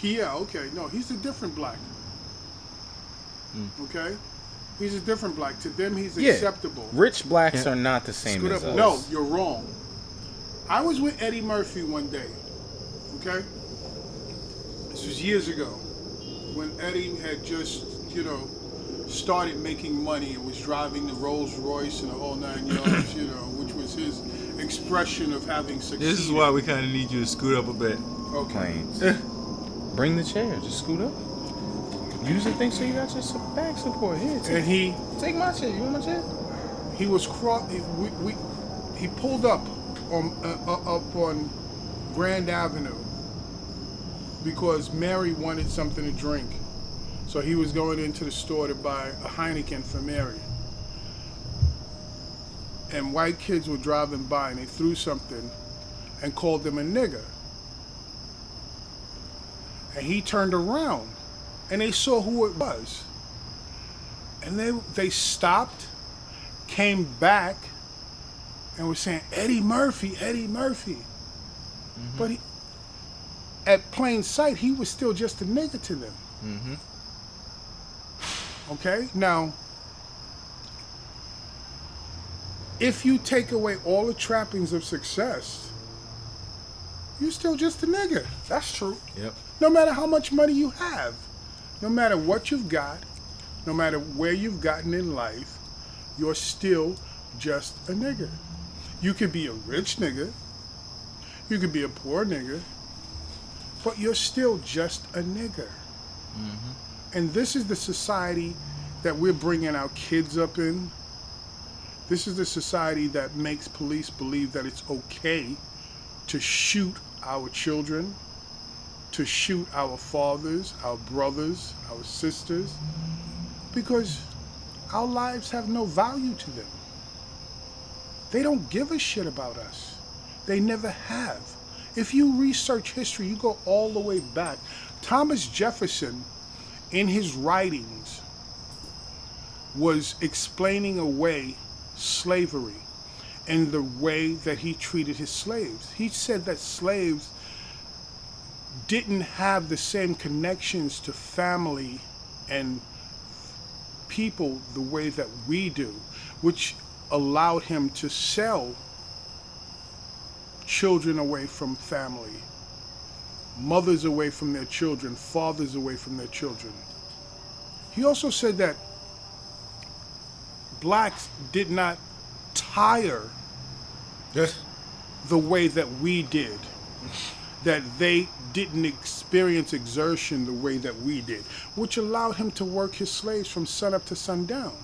Speaker 4: Yeah, okay. No, he's a different black. Okay? He's a different black. To them, he's
Speaker 1: Yeah.
Speaker 4: acceptable.
Speaker 1: Rich blacks are not the same as us.
Speaker 4: No, you're wrong. I was with Eddie Murphy one day. Okay? This was years ago. When Eddie had just, started making money and was driving the Rolls Royce and the whole 9 yards, which was his expression of having succeeded.
Speaker 2: This is why we kind of need you to scoot up a bit.
Speaker 4: Okay.
Speaker 1: Planes. Bring the chair. Just scoot up.
Speaker 5: use the thing so you got your back support. Here,
Speaker 4: And he
Speaker 5: take my shit. You want my shit?
Speaker 4: he was he pulled up on Grand Avenue because Mary wanted something to drink. So he was going into the store to buy a Heineken for Mary. And white kids were driving by and they threw something and called him a nigger. And he turned around and they saw who it was. And they stopped, came back, and were saying, Eddie Murphy, Eddie Murphy. But at plain sight, he was still just a nigger to them. Okay? Now, if you take away all the trappings of success, you're still just a nigger. That's true.
Speaker 1: Yep.
Speaker 4: No matter how much money you have, no matter what you've got, no matter where you've gotten in life, you're still just a nigger. You could be a rich nigger, you could be a poor nigger, but you're still just a nigger. And this is the society that we're bringing our kids up in. This is the society that makes police believe that it's okay to shoot our children, to shoot our fathers, our brothers, our sisters, because our lives have no value to them. They don't give a shit about us. They never have. If you research history, you go all the way back. Thomas Jefferson, in his writings, was explaining away slavery and the way that he treated his slaves. He said that slaves didn't have the same connections to family and people the way that we do, which allowed him to sell children away from family, mothers away from their children, fathers away from their children. He also said that blacks did not tire the way that we did, that they didn't experience exertion the way that we did, which allowed him to work his slaves from sunup to sundown.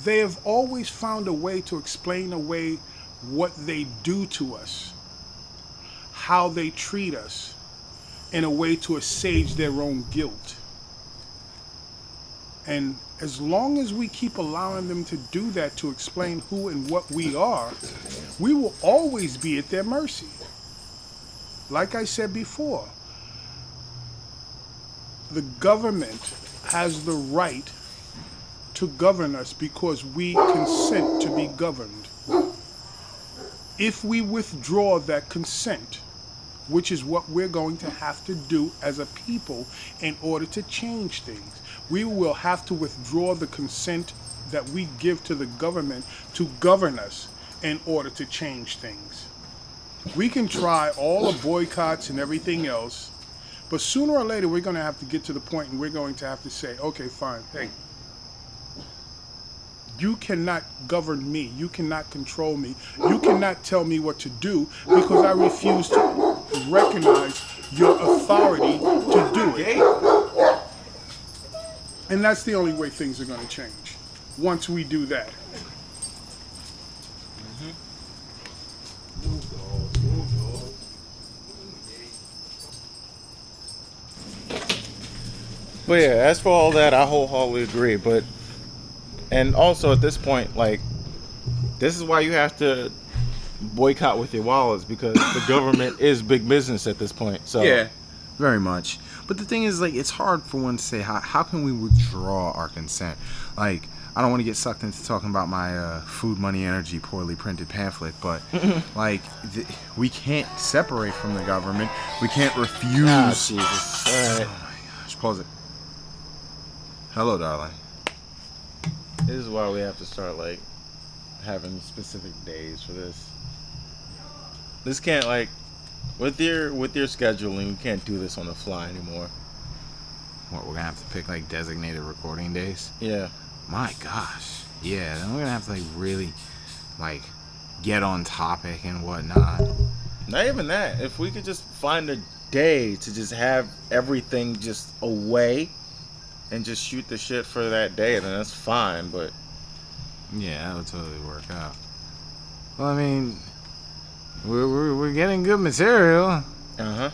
Speaker 4: They have always found a way to explain away what they do to us, how they treat us, in a way to assuage their own guilt. And as long as we keep allowing them to do that to explain who and what we are, we will always be at their mercy. Like I said before, the government has the right to govern us because we consent to be governed. If we withdraw that consent, which is what we're going to have to do as a people in order to change things, we will have to withdraw the consent that we give to the government to govern us in order to change things. We can try all the boycotts and everything else, but sooner or later we're going to have to get to the point and we're going to have to say, okay, fine, hey, you cannot govern me, you cannot control me, you cannot tell me what to do because I refuse to recognize your authority to do it. And that's the only way things are going to change, once we do that.
Speaker 2: But yeah, as for all that, I wholeheartedly agree. And also at this point, like, this is why you have to boycott with your wallets, because the government is big business at this point. So
Speaker 1: Yeah, very much. But the thing is, like, it's hard for one to say, how can we withdraw our consent? Like, I don't want to get sucked into talking about my Food, Money, Energy poorly printed pamphlet, but, like, we can't separate from the government. We can't refuse.
Speaker 2: Ah, Jesus. All right.
Speaker 1: Oh my gosh, pause it. Hello, darling.
Speaker 2: This is why we have to start, like, having specific days for this. This can't, like, with your scheduling, we can't do this on the fly anymore.
Speaker 1: What, we're gonna have to pick, like, designated recording days?
Speaker 2: Yeah.
Speaker 1: My gosh. Yeah, then we're gonna have to, like, really, like, get on topic and whatnot.
Speaker 2: Not even that. If we could just find a day to just have everything just away and just shoot the shit for that day, then that's fine. But
Speaker 1: Yeah, that would totally work out. Well, I mean, we're getting good material.
Speaker 2: uh-huh.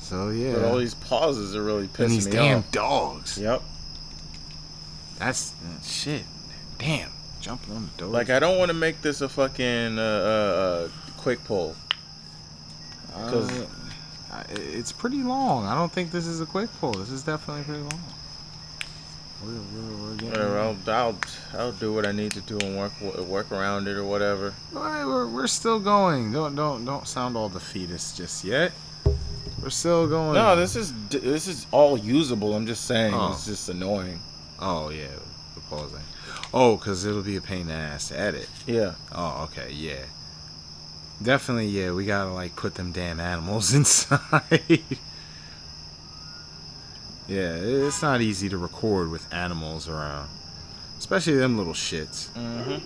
Speaker 1: So yeah.
Speaker 2: But all these pauses are really
Speaker 1: and
Speaker 2: pissing
Speaker 1: these
Speaker 2: me
Speaker 1: damn
Speaker 2: off.
Speaker 1: dogs.
Speaker 2: Yep.
Speaker 1: That's shit. Damn. Jumping on the doors.
Speaker 2: Like, I don't want to make this a fucking quick pull. 'Cause-
Speaker 1: It's pretty long. I don't think this is a quick pull. This is definitely pretty long. We're getting.
Speaker 2: Whatever, I'll do what I need to do and work around it or whatever.
Speaker 1: Alright, we're still going. Don't sound all defeatist just yet. We're still going.
Speaker 2: No, this is all usable. I'm just saying,
Speaker 1: Oh.
Speaker 2: it's just annoying.
Speaker 1: Oh yeah, the pausing. Oh, because it'll be a pain in the ass to edit.
Speaker 2: Yeah.
Speaker 1: Oh, okay, yeah. Definitely, yeah, we gotta, like, put them damn animals inside. Yeah, it's not easy to record with animals around. Especially them little shits.
Speaker 2: Mm-hmm.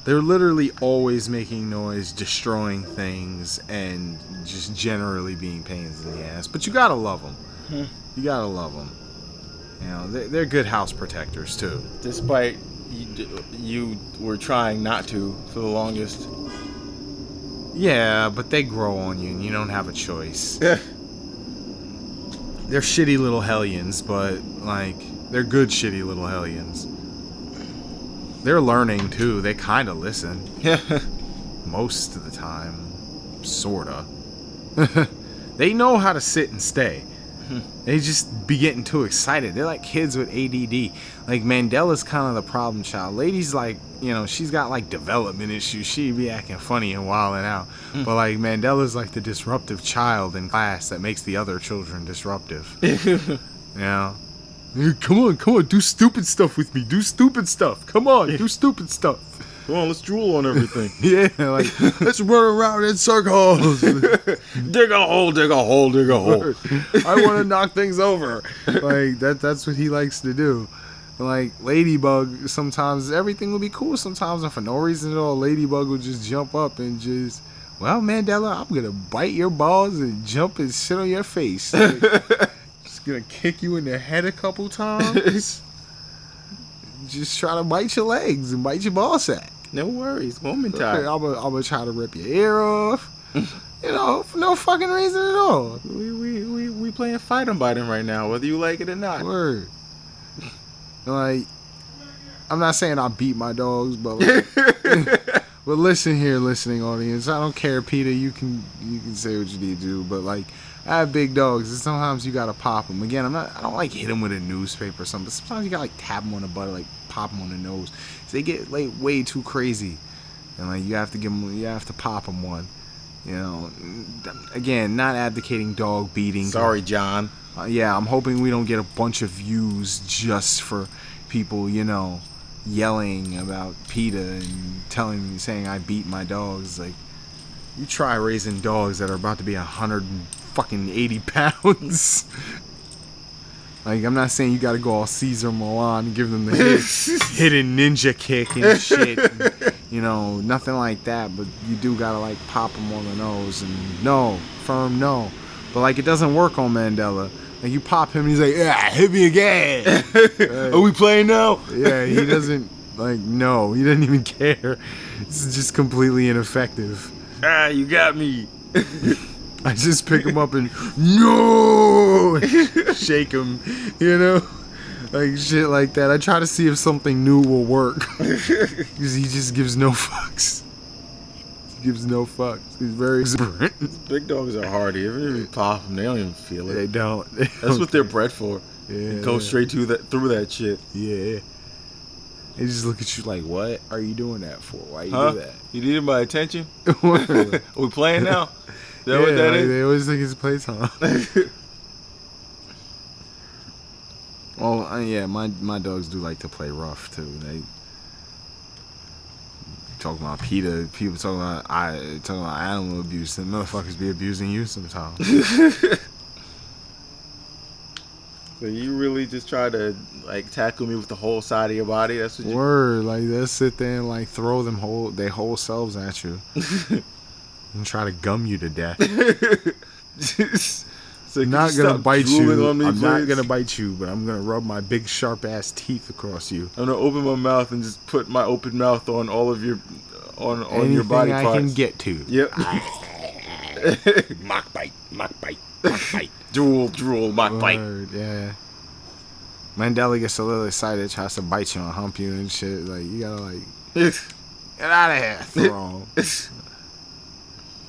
Speaker 1: They're literally always making noise, destroying things, and just generally being pains in the ass. But you gotta love them. You gotta love them. You know, they're good house protectors, too.
Speaker 2: Despite you were trying not to for the longest.
Speaker 1: Yeah, but they grow on you, and you don't have a choice. They're shitty little hellions, but, like, they're good shitty little hellions. They're learning, too. They kind of listen. Most of the time. Sorta. They know how to sit and stay. They just be getting too excited. They're like kids with ADD. Like, Mandela's kind of the problem child. Lady's like, you know, she's got, like, development issues. She be acting funny and wilding out. But, like, Mandela's like the disruptive child in class that makes the other children disruptive. You know? Come on, do stupid stuff with me. Do stupid stuff. Come on, do stupid stuff.
Speaker 2: Come on, let's drool on everything.
Speaker 1: Yeah, like, let's run around in circles.
Speaker 2: Dig a hole, dig a hole, dig a hole.
Speaker 1: I want to knock things over. Like, that's what he likes to do. Like, Ladybug, sometimes everything will be cool sometimes, and for no reason at all, Ladybug will just jump up and just, well, Mandela, I'm going to bite your balls and jump and sit on your face. Like, just going to kick you in the head a couple times. Just try to bite your legs and bite your ball sack.
Speaker 2: No worries, moment
Speaker 1: I'm
Speaker 2: time.
Speaker 1: gonna try to rip your ear off. You know, for no fucking reason at all.
Speaker 2: We playing fight 'em bite 'em right now, whether you like it or not.
Speaker 1: Word. Like, I'm not saying I beat my dogs, but like, but listen here, listening audience. I don't care, Peter. You can say what you need to do, but like, I have big dogs, and sometimes you gotta pop them. Again, I don't like hit them with a newspaper or something. But sometimes you gotta like tap them on the butt, like pop them on the nose. So they get like way too crazy, and like you have to pop them one. You know, again, not advocating dog beating.
Speaker 2: Sorry, John.
Speaker 1: Yeah, I'm hoping we don't get a bunch of views just for people, you know, yelling about PETA and saying I beat my dogs. Like, you try raising dogs that are about to be 180 pounds. Like, I'm not saying you gotta go all Caesar Milan and give them the hidden ninja kick and shit. And, you know, nothing like that, but you do gotta, like, pop them on the nose and firm no. But, like, it doesn't work on Mandela. Like, you pop him and he's like, yeah, hit me again.
Speaker 2: Are we playing now?
Speaker 1: Yeah, he doesn't, like, no, he doesn't even care. It's just completely ineffective.
Speaker 2: Ah, you got me.
Speaker 1: I just pick him up and, no! Shake him, you know? Like, shit like that. I try to see if something new will work. Because he just gives no fucks. He gives no fucks. He's very exuberant.
Speaker 2: Big dogs are hardy. Even if you pop them, they don't even feel it.
Speaker 1: They don't.
Speaker 2: That's what they're bred for.
Speaker 1: Yeah.
Speaker 2: Go straight through that shit.
Speaker 1: Yeah. They just look at you like, what are you doing that for? Why you
Speaker 2: Huh?
Speaker 1: do that?
Speaker 2: You needed my attention?
Speaker 1: Word.
Speaker 2: Are we playing now? Is that what that
Speaker 1: like,
Speaker 2: is?
Speaker 1: they always think it's playtime. Well, yeah, my dogs do like to play rough too. They talking about PETA, people talking about animal abuse, and motherfuckers be abusing you sometimes.
Speaker 2: So you really just try to like tackle me with the whole side of your body? That's what you...
Speaker 1: Word, like they'll sit there and like throw their whole selves at you and try to gum you to death.
Speaker 2: So
Speaker 5: I'm
Speaker 2: could
Speaker 5: not
Speaker 2: you
Speaker 5: gonna
Speaker 2: stop
Speaker 5: bite
Speaker 2: drooling
Speaker 5: you.
Speaker 2: on me,
Speaker 5: I'm not
Speaker 2: please?
Speaker 5: gonna bite you, but I'm gonna rub my big sharp ass teeth across you.
Speaker 2: I'm gonna open my mouth and just put my open mouth on all of your, on
Speaker 5: Anything
Speaker 2: your body
Speaker 5: I
Speaker 2: parts.
Speaker 5: can get to.
Speaker 2: Yep.
Speaker 5: Mock bite, mock bite, mock bite.
Speaker 2: drool, mock bite.
Speaker 5: Word, yeah. Mandela gets a little excited, tries to bite you and hump you and shit. Like, you gotta, like, get out of here, throw him.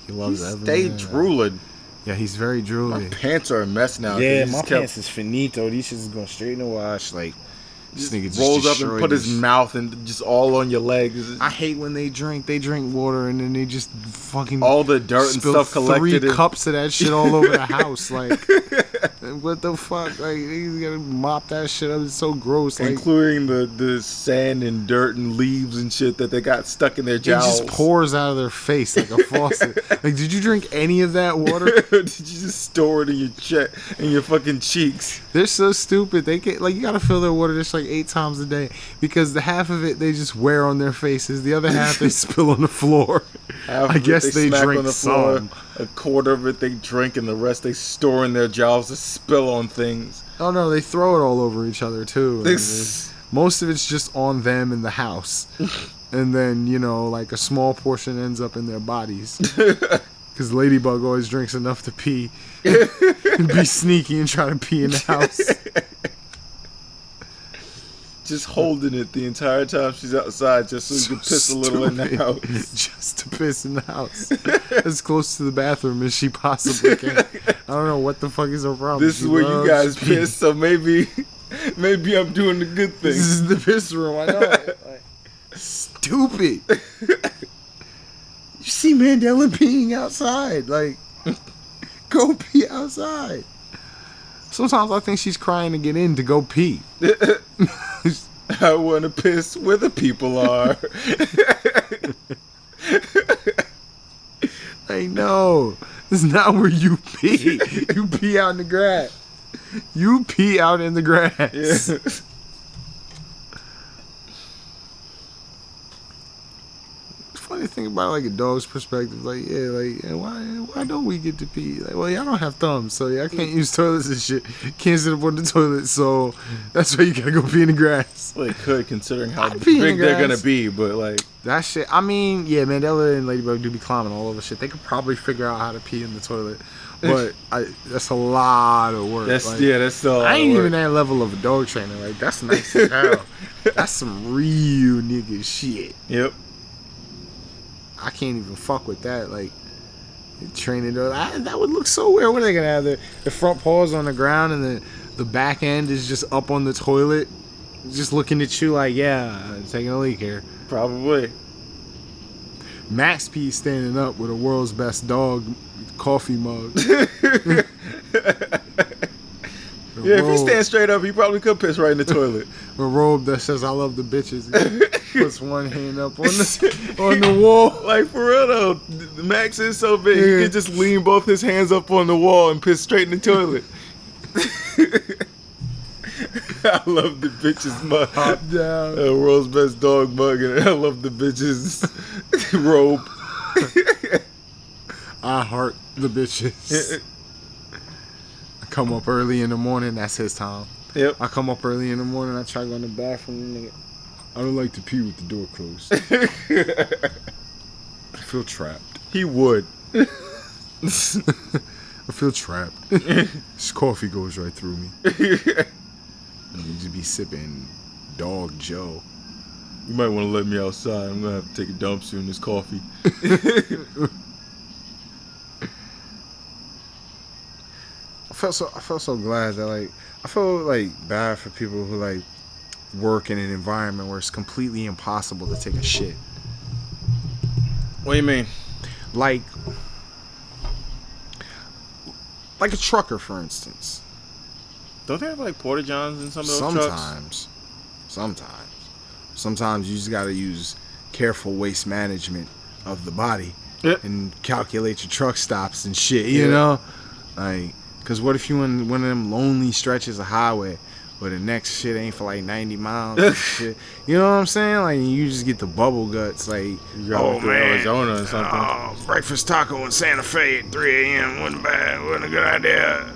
Speaker 5: He loves every
Speaker 2: Stay
Speaker 5: minute.
Speaker 2: drooling.
Speaker 5: Yeah, he's very
Speaker 2: My
Speaker 5: drooly.
Speaker 2: pants are a mess now. 'cause
Speaker 5: Yeah,
Speaker 2: he
Speaker 5: my
Speaker 2: just kept-
Speaker 5: pants is finito. These shits is going straight in the wash. Like, this nigga just
Speaker 2: rolls up and
Speaker 5: destroyed
Speaker 2: put his
Speaker 5: these-
Speaker 2: mouth and just all on your legs.
Speaker 5: I hate when they drink. They drink water and then they just fucking
Speaker 2: All the dirt and
Speaker 5: spill
Speaker 2: stuff collected.
Speaker 5: 3
Speaker 2: in-
Speaker 5: cups of that shit all over the house. Like, what the fuck? Like, you gotta mop that shit up. It's so gross. Like,
Speaker 2: including the sand and dirt and leaves and shit that they got stuck in their
Speaker 5: it
Speaker 2: jowls.
Speaker 5: just pours out of their face like a faucet. Like, did you drink any of that water?
Speaker 2: Did you just store it in your fucking cheeks?
Speaker 5: They're so stupid. They get like, you gotta fill their water just like 8 times a day because the half of it they just wear on their faces. The other half they spill on the floor.
Speaker 2: Half
Speaker 5: I
Speaker 2: of it
Speaker 5: guess they
Speaker 2: smack
Speaker 5: drink
Speaker 2: on the floor,
Speaker 5: some.
Speaker 2: A quarter of it they drink, and the rest they store in their jowls to spill on things.
Speaker 5: Oh no, they throw it all over each other too. And
Speaker 2: This-
Speaker 5: most of it's just on them in the house. And then, you know, like a small portion ends up in their bodies. Because Ladybug always drinks enough to pee. And be sneaky and try to pee in the house.
Speaker 2: Just holding it the entire time she's outside, just so you can piss a little in the
Speaker 5: Stupid.
Speaker 2: house.
Speaker 5: Just to piss in the house. As close to the bathroom as she possibly can. I don't know what the fuck is her problem.
Speaker 2: This
Speaker 5: She
Speaker 2: is where you
Speaker 5: loves
Speaker 2: guys
Speaker 5: peeing.
Speaker 2: piss, so maybe I'm doing the good thing.
Speaker 5: This is the piss room, I know. Like, stupid. You see Mandela peeing outside. Like, go pee outside. Sometimes I think she's crying to get in to go pee.
Speaker 2: I want to piss where the people are.
Speaker 5: Like, no. This is not where you pee. You pee out in the grass. You pee out in the grass.
Speaker 2: Yeah.
Speaker 5: Funny thing about like a dog's perspective, like, yeah, like, yeah, why don't we get to pee? Like, well, y'all don't have thumbs, so y'all can't use toilets and shit. Can't sit up on the toilet, so that's why you gotta go pee in the grass.
Speaker 2: Well, they could, considering how
Speaker 5: I'd pee in
Speaker 2: big
Speaker 5: the
Speaker 2: they're gonna
Speaker 5: grass.
Speaker 2: be, but like,
Speaker 5: That shit, I mean, yeah, Mandela and Ladybug do be climbing all over shit. They could probably figure out how to pee in the toilet, but that's a lot of work.
Speaker 2: that's
Speaker 5: Like,
Speaker 2: that's still. a lot
Speaker 5: I
Speaker 2: of
Speaker 5: ain't
Speaker 2: work.
Speaker 5: even that level of a dog trainer. Like, that's nice as hell. That's some real nigga shit.
Speaker 2: Yep.
Speaker 5: I can't even fuck with that. Like, training dog, that would look so weird. What are they gonna have? The front paws on the ground and the back end is just up on the toilet, just looking at you like, yeah, I'm taking a leak here.
Speaker 2: Probably.
Speaker 5: Max P standing up with a world's best dog coffee mug.
Speaker 2: Yeah, if he stands straight up, he probably could piss right in the toilet.
Speaker 5: A robe that says "I love the bitches." He puts one hand up on the wall.
Speaker 2: Like, for real though, Max is so big, he
Speaker 5: Yeah.
Speaker 2: could just lean both his hands up on the wall and piss straight in the toilet. I love the bitches mug.
Speaker 5: Top down.
Speaker 2: World's best dog mug, and I love the bitches robe.
Speaker 5: I heart the bitches. I come up early in the morning. That's his time.
Speaker 2: Yep.
Speaker 5: I come up early in the morning. I try to go in the bathroom. Nigga, I don't like to pee with the door closed. I feel trapped.
Speaker 2: He would.
Speaker 5: I feel trapped. This coffee goes right through me. You just be sipping Dog Joe.
Speaker 2: You might want to let me outside. I'm gonna have to take a dump soon. This coffee.
Speaker 5: I felt so glad that, like, I feel like bad for people who like work in an environment where it's completely impossible to take a shit.
Speaker 2: What do you mean?
Speaker 5: Like a trucker, for instance.
Speaker 2: Don't they have like porta johns in some of those trucks?
Speaker 5: Sometimes you just gotta use careful waste management of the body and calculate your truck stops and shit, you know? Like, cause what if you in one of them lonely stretches of highway where the next shit ain't for like 90 miles and shit? You know what I'm saying? Like, you just get the bubble guts, like,
Speaker 2: You got to Arizona or something.
Speaker 5: breakfast taco in Santa Fe at 3 a.m. wasn't bad, wasn't a good idea.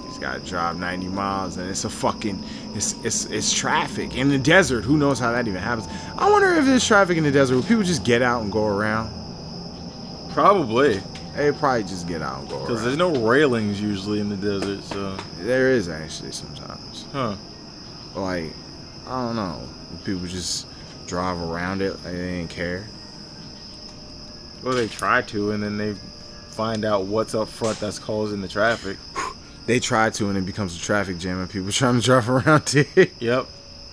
Speaker 5: He's got to drive 90 miles, and it's a fucking, it's traffic in the desert. Who knows how that even happens? I wonder if there's traffic in the desert. Would people just get out and go around?
Speaker 2: Probably.
Speaker 5: They probably just get out and go around.
Speaker 2: Because there's no railings usually in the desert, so.
Speaker 5: There is actually sometimes.
Speaker 2: Huh.
Speaker 5: But like, I don't know. People just drive around it like they didn't care.
Speaker 2: Well, they try to, and then they find out what's up front that's causing the traffic.
Speaker 5: They try to, and it becomes a traffic jam, and people trying to drive around it.
Speaker 2: Yep.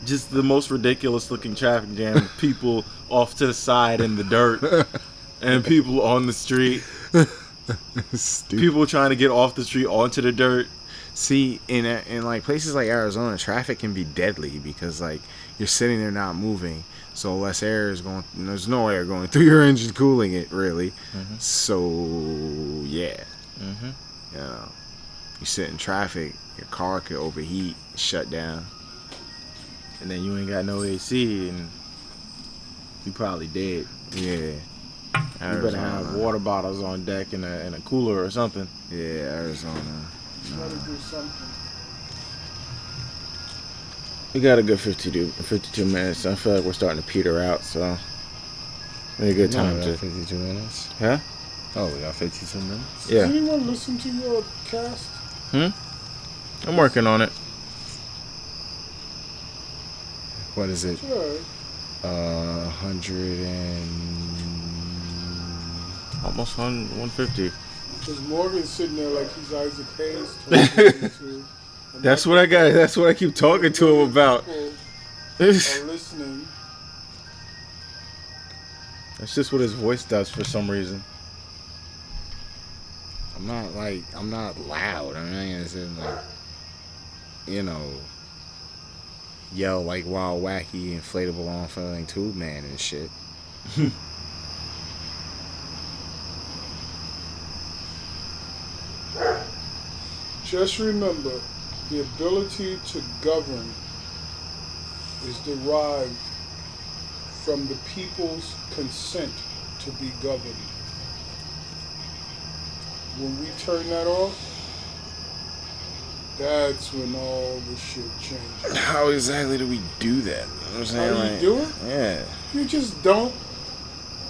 Speaker 2: Just the most ridiculous looking traffic jam. People off to the side in the dirt, and people on the street.
Speaker 5: Stupid.
Speaker 2: People trying to get off the street onto the dirt.
Speaker 5: See, in like places like Arizona, traffic can be deadly because like you're sitting there not moving, so less air is going. There's no air going through your engine cooling it really.
Speaker 2: Mm-hmm.
Speaker 5: So yeah,
Speaker 2: Mm-hmm.
Speaker 5: you know, you sit in traffic, your car could overheat, shut down.
Speaker 2: And then you ain't got no AC, and you probably dead.
Speaker 5: Yeah,
Speaker 2: You better have water bottles on deck and a cooler or something.
Speaker 5: Yeah, Arizona.
Speaker 4: Gotta do something.
Speaker 2: We got a good 52 minutes. I feel like we're starting to peter out, so a good time to.
Speaker 5: 52 minutes.
Speaker 2: Huh?
Speaker 5: Oh, we got 52 minutes.
Speaker 2: Yeah.
Speaker 4: Does anyone listen to your cast?
Speaker 2: I'm working on it.
Speaker 5: What is it?
Speaker 4: Sure.
Speaker 5: 100 and
Speaker 2: Almost 150.
Speaker 4: Because Morgan's sitting there like he's Isaac Hayes talking to.
Speaker 2: That's what I got. That's what I keep talking to him about.
Speaker 4: People
Speaker 2: That's
Speaker 4: are listening.
Speaker 2: just what his voice does for some reason.
Speaker 5: I'm not loud. I'm not gonna say like, you know, yell like Wild Wacky Inflatable On-Filling Tube Man and shit.
Speaker 4: Just remember, the ability to govern is derived from the people's consent to be governed. When we turn that off, that's when all the shit changes.
Speaker 5: How exactly do we do that? You know what I'm saying?
Speaker 4: How do you do it?
Speaker 5: Yeah.
Speaker 4: You just don't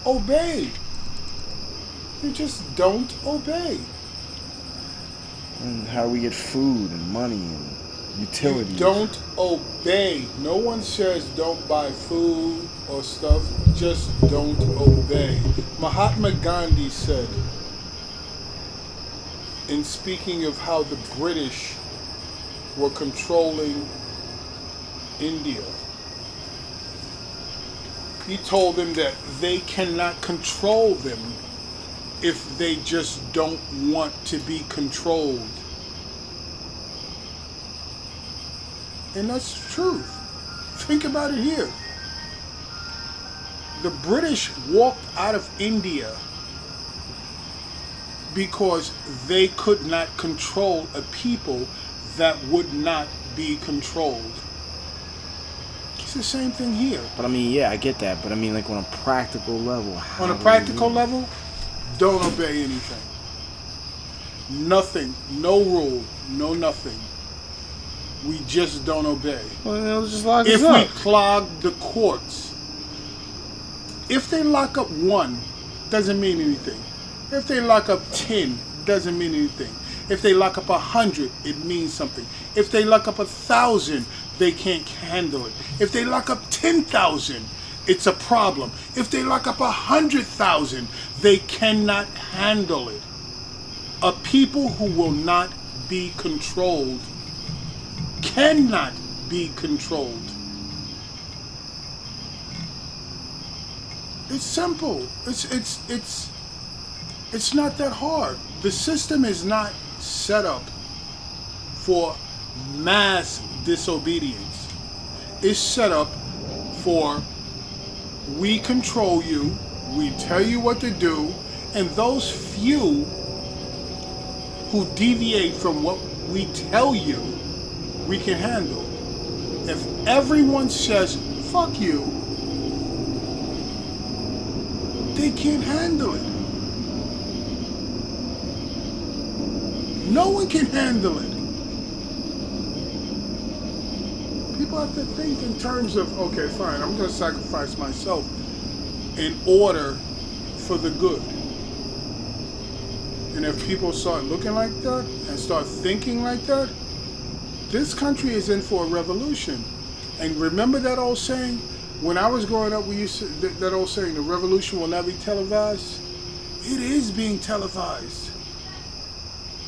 Speaker 4: obey. You just don't obey.
Speaker 5: And how do we get food and money and utilities?
Speaker 4: You don't obey. No one says don't buy food or stuff. Just don't obey. Mahatma Gandhi said, in speaking of how the British were controlling India, he told them that they cannot control them if they just don't want to be controlled. And that's the truth. Think about it here. The British walked out of India because they could not control a people that would not be controlled. It's the same thing here.
Speaker 5: But I mean, yeah, I get that. But I mean, like on a practical level.
Speaker 4: On a practical level, don't obey anything. Nothing, no rule, no nothing. We just don't obey.
Speaker 2: Well, they'll just lock
Speaker 4: If
Speaker 2: us up.
Speaker 4: we clog the courts, if they lock up 1, doesn't mean anything. If they lock up 10, doesn't mean anything. If they lock up 100, it means something. If they lock up 1,000, they can't handle it. If they lock up 10,000, it's a problem. If they lock up 100,000, they cannot handle it. A people who will not be controlled cannot be controlled. It's simple. It's not that hard. The system is not set up for mass disobedience. It's set up for we control you, we tell you what to do, and those few who deviate from what we tell you, we can handle. If everyone says, fuck you, they can't handle it. No one can handle it. People have to think in terms of, okay, fine, I'm going to sacrifice myself in order for the good. And if people start looking like that and start thinking like that, this country is in for a revolution. And remember that old saying? When I was growing up, we used to, that old saying, the revolution will not be televised. It is being televised.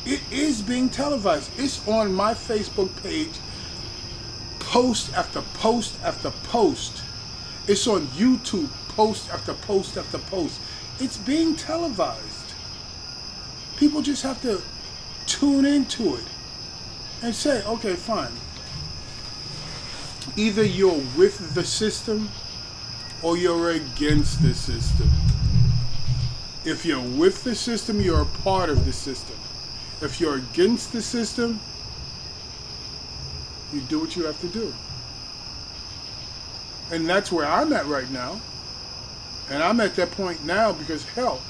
Speaker 4: It is being televised. It's on my Facebook page, post after post after post. It's on YouTube, post after post after post. It's being televised. People just have to tune into it and say, okay, fine. Either you're with the system or you're against the system. If you're with the system, you're a part of the system. If you're against the system, you do what you have to do. And that's where I'm at right now. And I'm at that point now because, hell,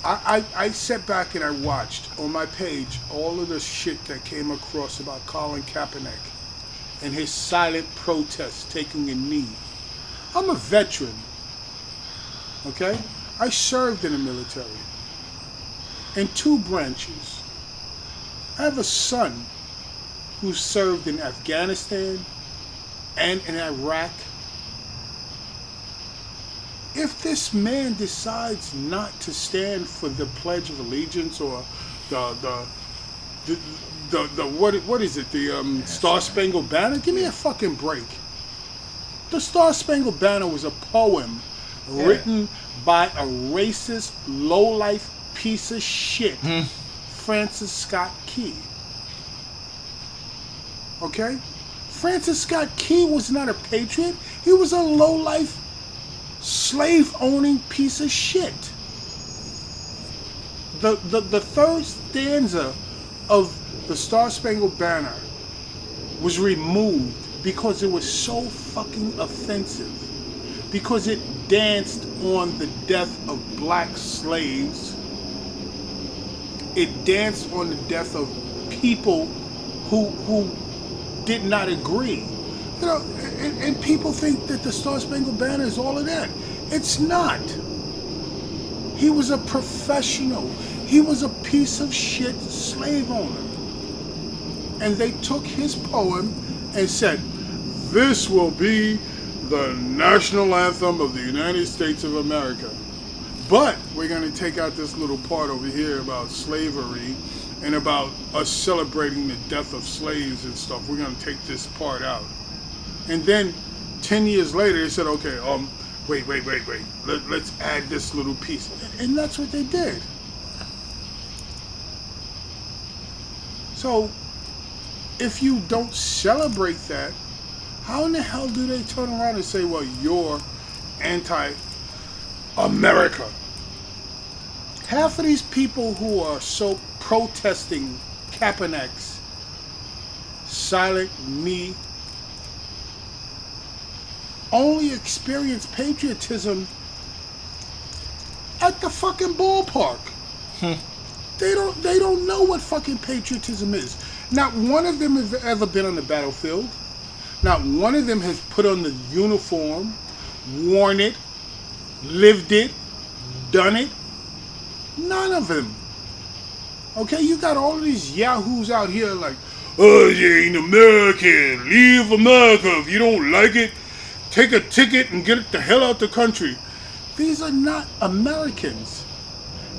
Speaker 4: I sat back and I watched on my page all of the shit that came across about Colin Kaepernick and his silent protest taking a knee. I'm a veteran, okay? I served in the military in 2 branches. I have a son who served in Afghanistan and in Iraq. If this man decides not to stand for the Pledge of Allegiance or the what is it? The Star Spangled Banner? Give me a fucking break. The Star Spangled Banner was a poem written by a racist, low-life piece of shit, Francis Scott Key. Okay? Francis Scott Key was not a patriot. He was a low-life, slave-owning piece of shit. The third stanza of the Star Spangled Banner was removed because it was so fucking offensive. Because it danced on the death of black slaves. It danced on the death of people who did not agree. You know, and people think that the Star Spangled Banner is all of that. It's not. He was a professional. He was a piece of shit slave owner. And they took his poem and said, this will be the national anthem of the United States of America. But we're going to take out this little part over here about slavery and about us celebrating the death of slaves and stuff. We're going to take this part out. And then 10 years later, they said, okay, wait. Let's add this little piece. And that's what they did. So, if you don't celebrate that, how in the hell do they turn around and say, well, you're anti-America? Half of these people who are so protesting Kaepernick's silent knee only experience patriotism at the fucking ballpark. They don't know what fucking patriotism is. Not one of them has ever been on the battlefield. Not one of them has put on the uniform, worn it, lived it, done it. None of them. Okay, you got all of these yahoos out here like, oh, you ain't American. Leave America. If you don't like it, take a ticket and get it the hell out the country. These are not Americans.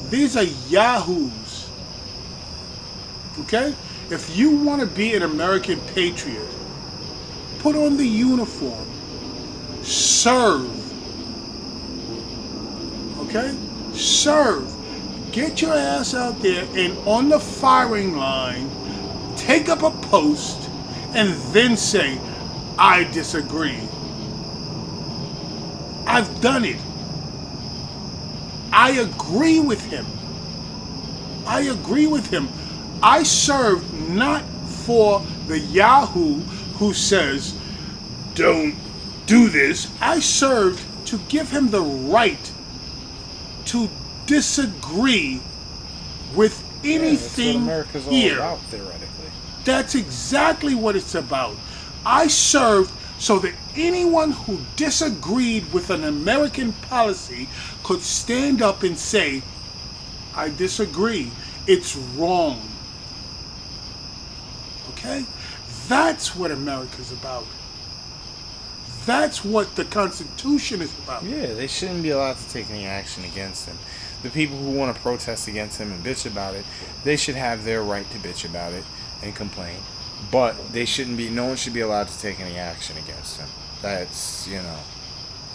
Speaker 4: These are yahoos. Okay? If you want to be an American patriot, put on the uniform. Serve. Okay? Serve. Get your ass out there and on the firing line, take up a post, and then say, I disagree. I've done it. I agree with him. I agree with him. I served not for the Yahoo who says, don't do this. I served to give him the right to disagree with
Speaker 6: anything
Speaker 2: America's all
Speaker 6: here.
Speaker 2: about, theoretically.
Speaker 6: That's exactly what it's about. I served so that anyone who disagreed with an American policy could stand up and say, I disagree. It's wrong. Okay? That's what America's about. That's what the Constitution is about.
Speaker 2: Yeah, they shouldn't be allowed to take any action against him. The people who want to protest against him and bitch about it, they should have their right to bitch about it and complain. But they shouldn't be, no one should be allowed to take any action against him. That's,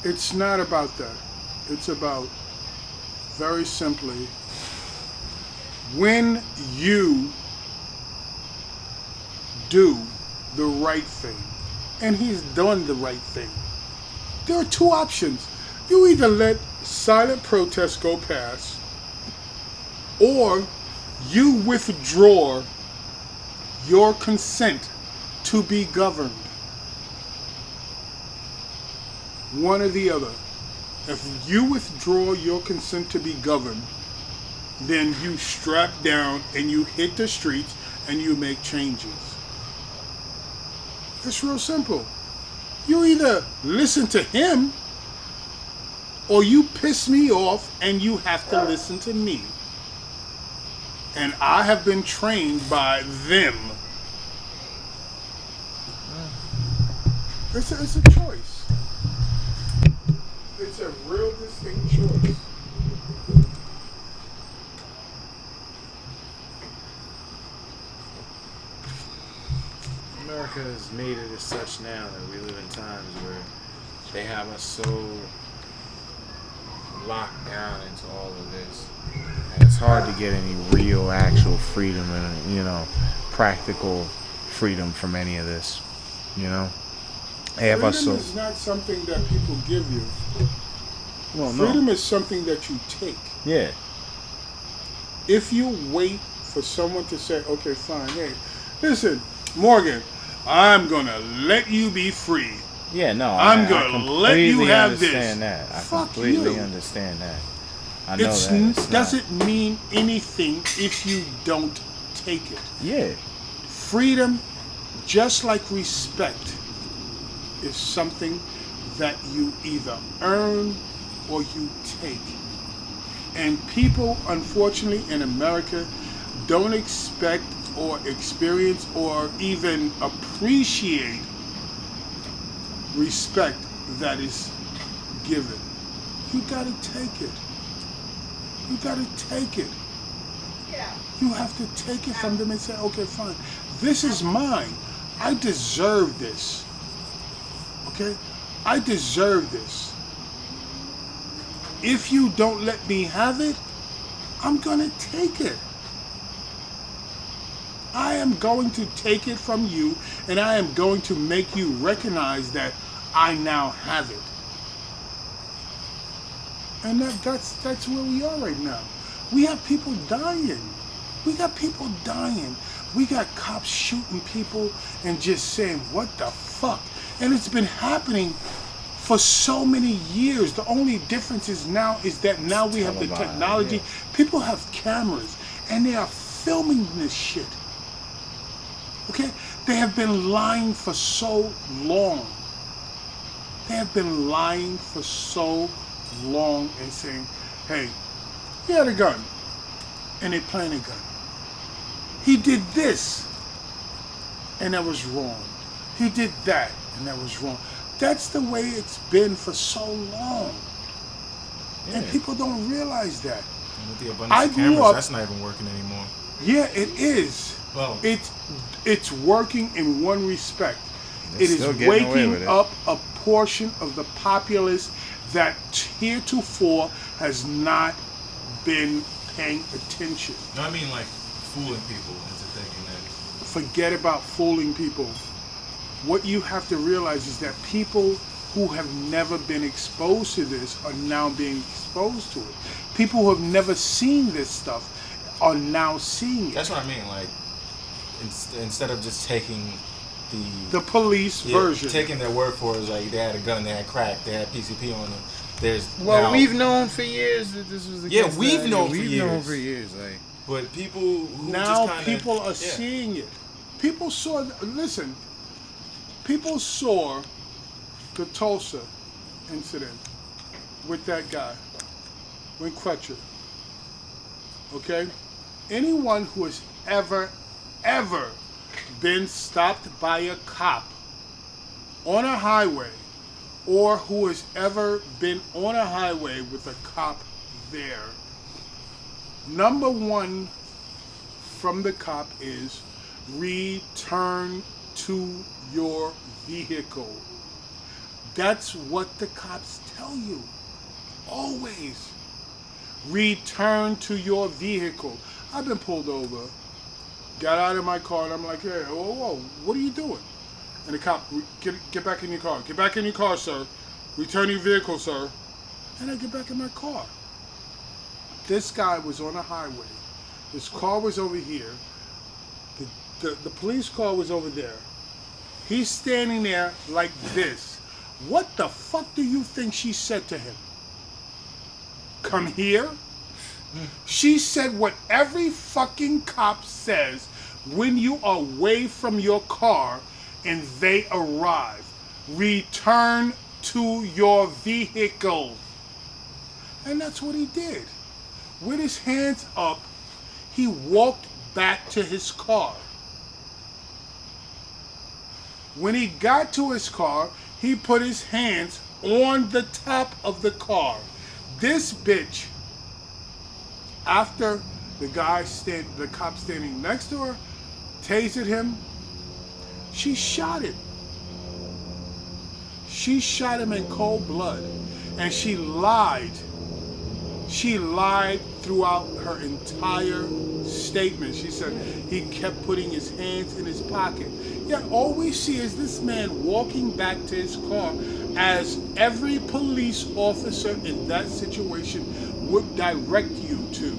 Speaker 6: It's not about that. It's about, very simply, when you do the right thing, and he's done the right thing, there are two options. You either let silent protest go past, or you withdraw your consent to be governed. One or the other. If you withdraw your consent to be governed, then you strap down and you hit the streets and you make changes. It's real simple. You either listen to him or you piss me off and you have to listen to me. And I have been trained by them. It's a choice. It's a real distinct choice.
Speaker 2: America has made it as such now that we live in times where they have us so locked down into all of this. And it's hard to get any real, actual freedom and, practical freedom from any of this. They have us
Speaker 6: Freedom
Speaker 2: so.
Speaker 6: is not something that people give you.
Speaker 2: Well, no.
Speaker 6: Freedom is something that you take.
Speaker 2: Yeah.
Speaker 6: If you wait for someone to say, okay, fine, hey, listen, Morgan, I'm going to let you be free.
Speaker 2: Yeah, no.
Speaker 6: I'm going to let you have this.
Speaker 2: I
Speaker 6: Fuck
Speaker 2: completely
Speaker 6: you.
Speaker 2: understand that. I know
Speaker 6: It
Speaker 2: that. It's
Speaker 6: doesn't mean anything if you don't take it.
Speaker 2: Yeah.
Speaker 6: Freedom, just like respect, is something that you either earn or you take. And people, unfortunately, in America don't expect or experience or even appreciate respect that is given. You gotta take it. You gotta take it.
Speaker 3: Yeah.
Speaker 6: You have to take it from them and say, okay, fine. This is mine. I deserve this. Okay? I deserve this. If you don't let me have it, I'm gonna take it. I am going to take it from you, and I am going to make you recognize that I now have it. And that's where we are right now. We have people dying. We got people dying. We got cops shooting people and just saying, what the fuck? And it's been happening for so many years. The only difference is that now we have the
Speaker 2: Televised,
Speaker 6: technology.
Speaker 2: yeah.
Speaker 6: People have cameras and they are filming this shit. Okay? They have been lying for so long. They have been lying for so long and saying, hey, he had a gun and they planted a gun. He did this and that was wrong. He did that and that was wrong. That's the way it's been for so long.
Speaker 2: Yeah.
Speaker 6: And people don't realize that.
Speaker 7: And with the abundance
Speaker 6: I
Speaker 7: of
Speaker 6: grew
Speaker 7: cameras,
Speaker 6: up-
Speaker 7: that's not even working anymore.
Speaker 6: Yeah, it is.
Speaker 7: Well,
Speaker 6: It's working in one respect.
Speaker 2: They're
Speaker 6: It is
Speaker 2: still getting away
Speaker 6: waking
Speaker 2: with it.
Speaker 6: up a portion of the populace that heretofore has not been paying attention.
Speaker 7: no, I mean like fooling people into thinking that.
Speaker 6: Forget about fooling people. What you have to realize is that people who have never been exposed to this are now being exposed to it. People who have never seen this stuff are now seeing it.
Speaker 7: That's what I mean. Like instead of just taking
Speaker 6: The police version.
Speaker 7: taking their word for it, is like they had a gun, they had crack, they had PCP on them. There's
Speaker 2: Well,
Speaker 7: now-
Speaker 2: we've known for years that this was the
Speaker 7: Yeah,
Speaker 2: case.
Speaker 7: we've known for
Speaker 2: We've known
Speaker 7: years.
Speaker 2: for years. Like,
Speaker 7: But people who
Speaker 6: Now
Speaker 7: just kind of
Speaker 6: people are seeing it. People saw. Listen. People saw the Tulsa incident with that guy, with Crutcher. Okay? Anyone who has ever been stopped by a cop on a highway, or who has ever been on a highway with a cop there, number one from the cop is return to your vehicle. That's what the cops tell you. Always. Return to your vehicle. I've been pulled over, got out of my car, and I'm like, hey, whoa, what are you doing? And the cop, get back in your car. Get back in your car, sir. Return your vehicle, sir. And I get back in my car. This guy was on a highway. His car was over here. The police car was over there. He's standing there like this. What the fuck do you think she said to him? Come here? She said what every fucking cop says when you are away from your car and they arrive. Return to your vehicle. And that's what he did. With his hands up, he walked back to his car. When he got to his car, he put his hands on the top of the car. This bitch, after the cop standing next to her, tasered him, she shot him. She shot him in cold blood. And she lied. She lied throughout her entire statement. She said he kept putting his hands in his pocket. Yet all we see is this man walking back to his car, as every police officer in that situation would direct you to.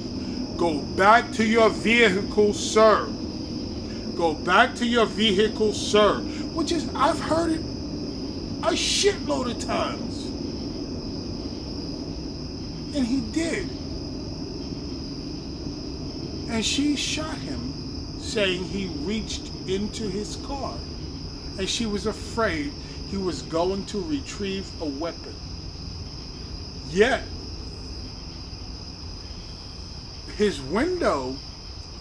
Speaker 6: Go back to your vehicle, sir. Go back to your vehicle, sir. Which is, I've heard it a shitload of times. And he did. And she shot him, saying he reached into his car. And she was afraid he was going to retrieve a weapon. Yet, his window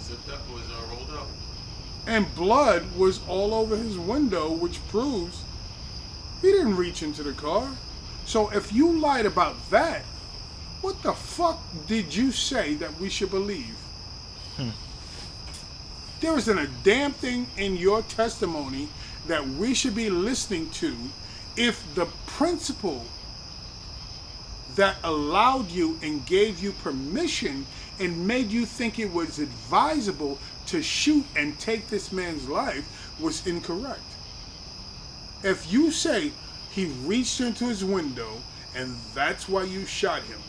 Speaker 7: zipped up, was rolled up,
Speaker 6: and blood was all over his window, which proves he didn't reach into the car. So if you lied about that, what the fuck did you say that we should believe? There isn't a damn thing in your testimony that we should be listening to if the principal that allowed you and gave you permission and made you think it was advisable to shoot and take this man's life was incorrect. If you say he reached into his window and that's why you shot him,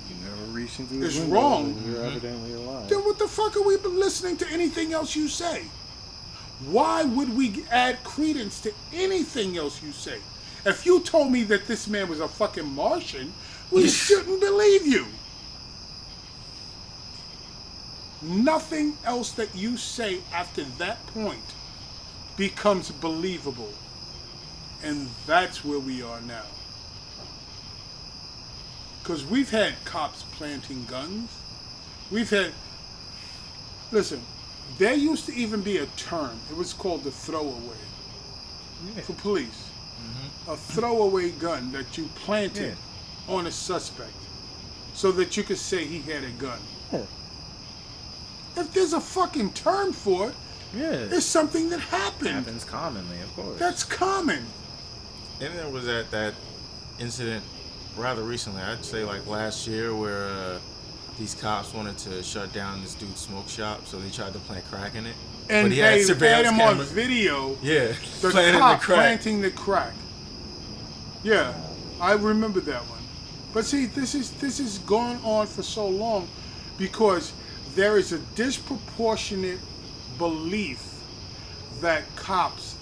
Speaker 2: You never reached into the
Speaker 6: it's
Speaker 2: window,
Speaker 6: wrong.
Speaker 2: then you're evidently alive.
Speaker 6: Then what the fuck are we listening to anything else you say? Why would we add credence to anything else you say? If you told me that this man was a fucking Martian, we shouldn't believe you. Nothing else that you say after that point becomes believable. And that's where we are now. Because we've had cops planting guns. We've had... Listen, there used to even be a term. It was called the throwaway. For police. A throwaway gun that you planted on a suspect so that you could say he had a gun. If there's a fucking term for it, it's something that happened.
Speaker 2: Happens commonly, of course.
Speaker 6: That's common.
Speaker 7: And there was that incident rather recently, I'd say like last year, where these cops wanted to shut down this dude's smoke shop, so they tried to plant crack in it.
Speaker 6: And
Speaker 7: but he
Speaker 6: they
Speaker 7: had surveillance
Speaker 6: had him on
Speaker 7: cameras.
Speaker 6: video.
Speaker 7: Yeah,
Speaker 6: The
Speaker 7: planting
Speaker 6: cop
Speaker 7: the crack.
Speaker 6: planting the crack. Yeah, I remember that one. But see, this is going on for so long because there is a disproportionate belief that cops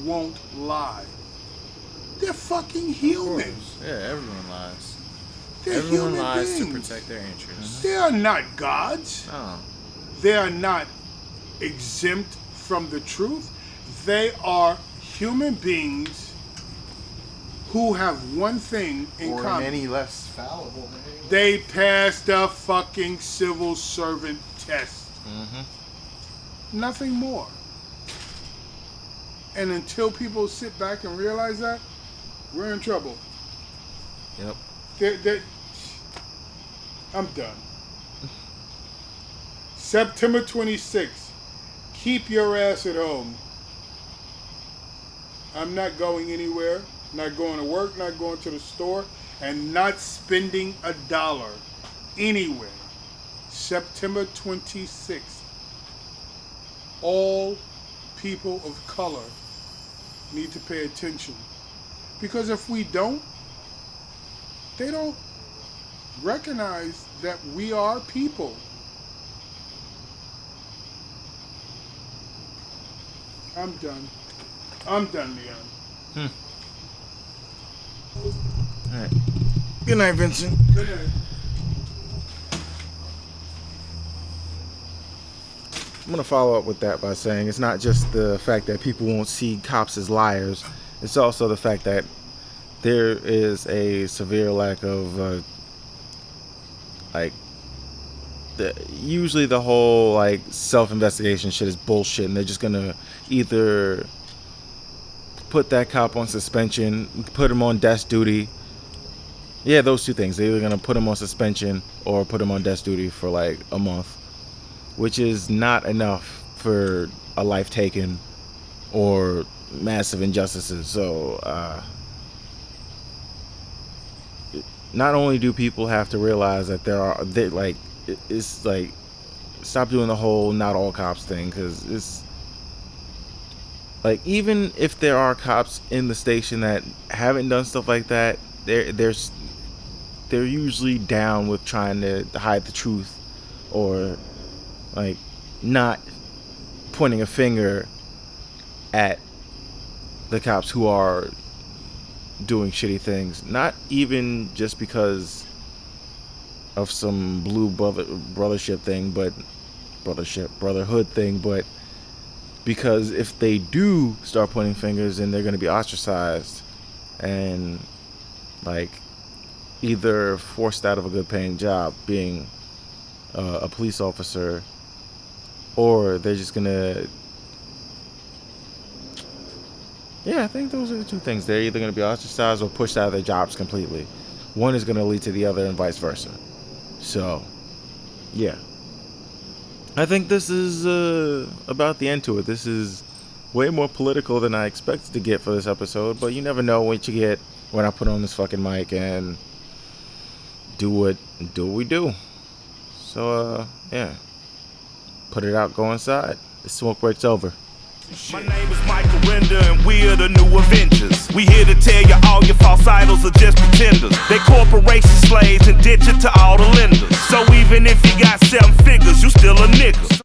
Speaker 6: won't lie. They're fucking human.
Speaker 2: Yeah, everyone lies.
Speaker 6: They're
Speaker 7: Everyone
Speaker 6: human
Speaker 7: lies
Speaker 6: beings.
Speaker 7: to protect their interests.
Speaker 6: They are not gods.
Speaker 7: Oh.
Speaker 6: They are not exempt from the truth. They are human beings who have one thing in
Speaker 1: Or
Speaker 6: common.
Speaker 1: any less fallible than anyone.
Speaker 6: They passed the fucking civil servant test. Nothing more. And until people sit back and realize that, we're in trouble.
Speaker 7: Yep.
Speaker 6: I'm done. September 26th. Keep your ass at home. I'm not going anywhere. Not going to work, not going to the store, and not spending $1 anywhere. September 26th. All people of color need to pay attention. Because if we don't, they don't recognize that we are people. I'm done. I'm done, Leon.
Speaker 2: All right. Good night, Vincent.
Speaker 6: Good night.
Speaker 2: I'm gonna follow up with that by saying it's not just the fact that people won't see cops as liars. It's also the fact that there is a severe lack of usually the whole like self-investigation shit is bullshit, and they're just gonna either put that cop on suspension, put him on desk duty. Yeah, those two things. They're either gonna put him on suspension or put him on desk duty for like a month, which is not enough for a life taken or massive injustices. So not only do people have to realize that it's like, stop doing the whole not all cops thing, because it's like, even if there are cops in the station that haven't done stuff like that, they're usually down with trying to hide the truth, or like not pointing a finger at the cops who are doing shitty things, not even just because of some blue brotherhood thing, but because if they do start pointing fingers, then they're going to be ostracized and like either forced out of a good paying job being a police officer, or they're just gonna, I think those are the two things. They're either gonna be ostracized or pushed out of their jobs completely. One is gonna lead to the other and vice versa. So yeah, I think this is about the end to it. This is way more political than I expected to get for this episode, but you never know what you get when I put on this fucking mic and do what we do. So yeah, put it out, go inside. The smoke break's over.
Speaker 8: My name is Michael Render, and we are the new Avengers. We here to tell you all your false idols are just pretenders. They corporation slaves and ditch it to all the lenders. So even if you got 7 figures, you still a nigga.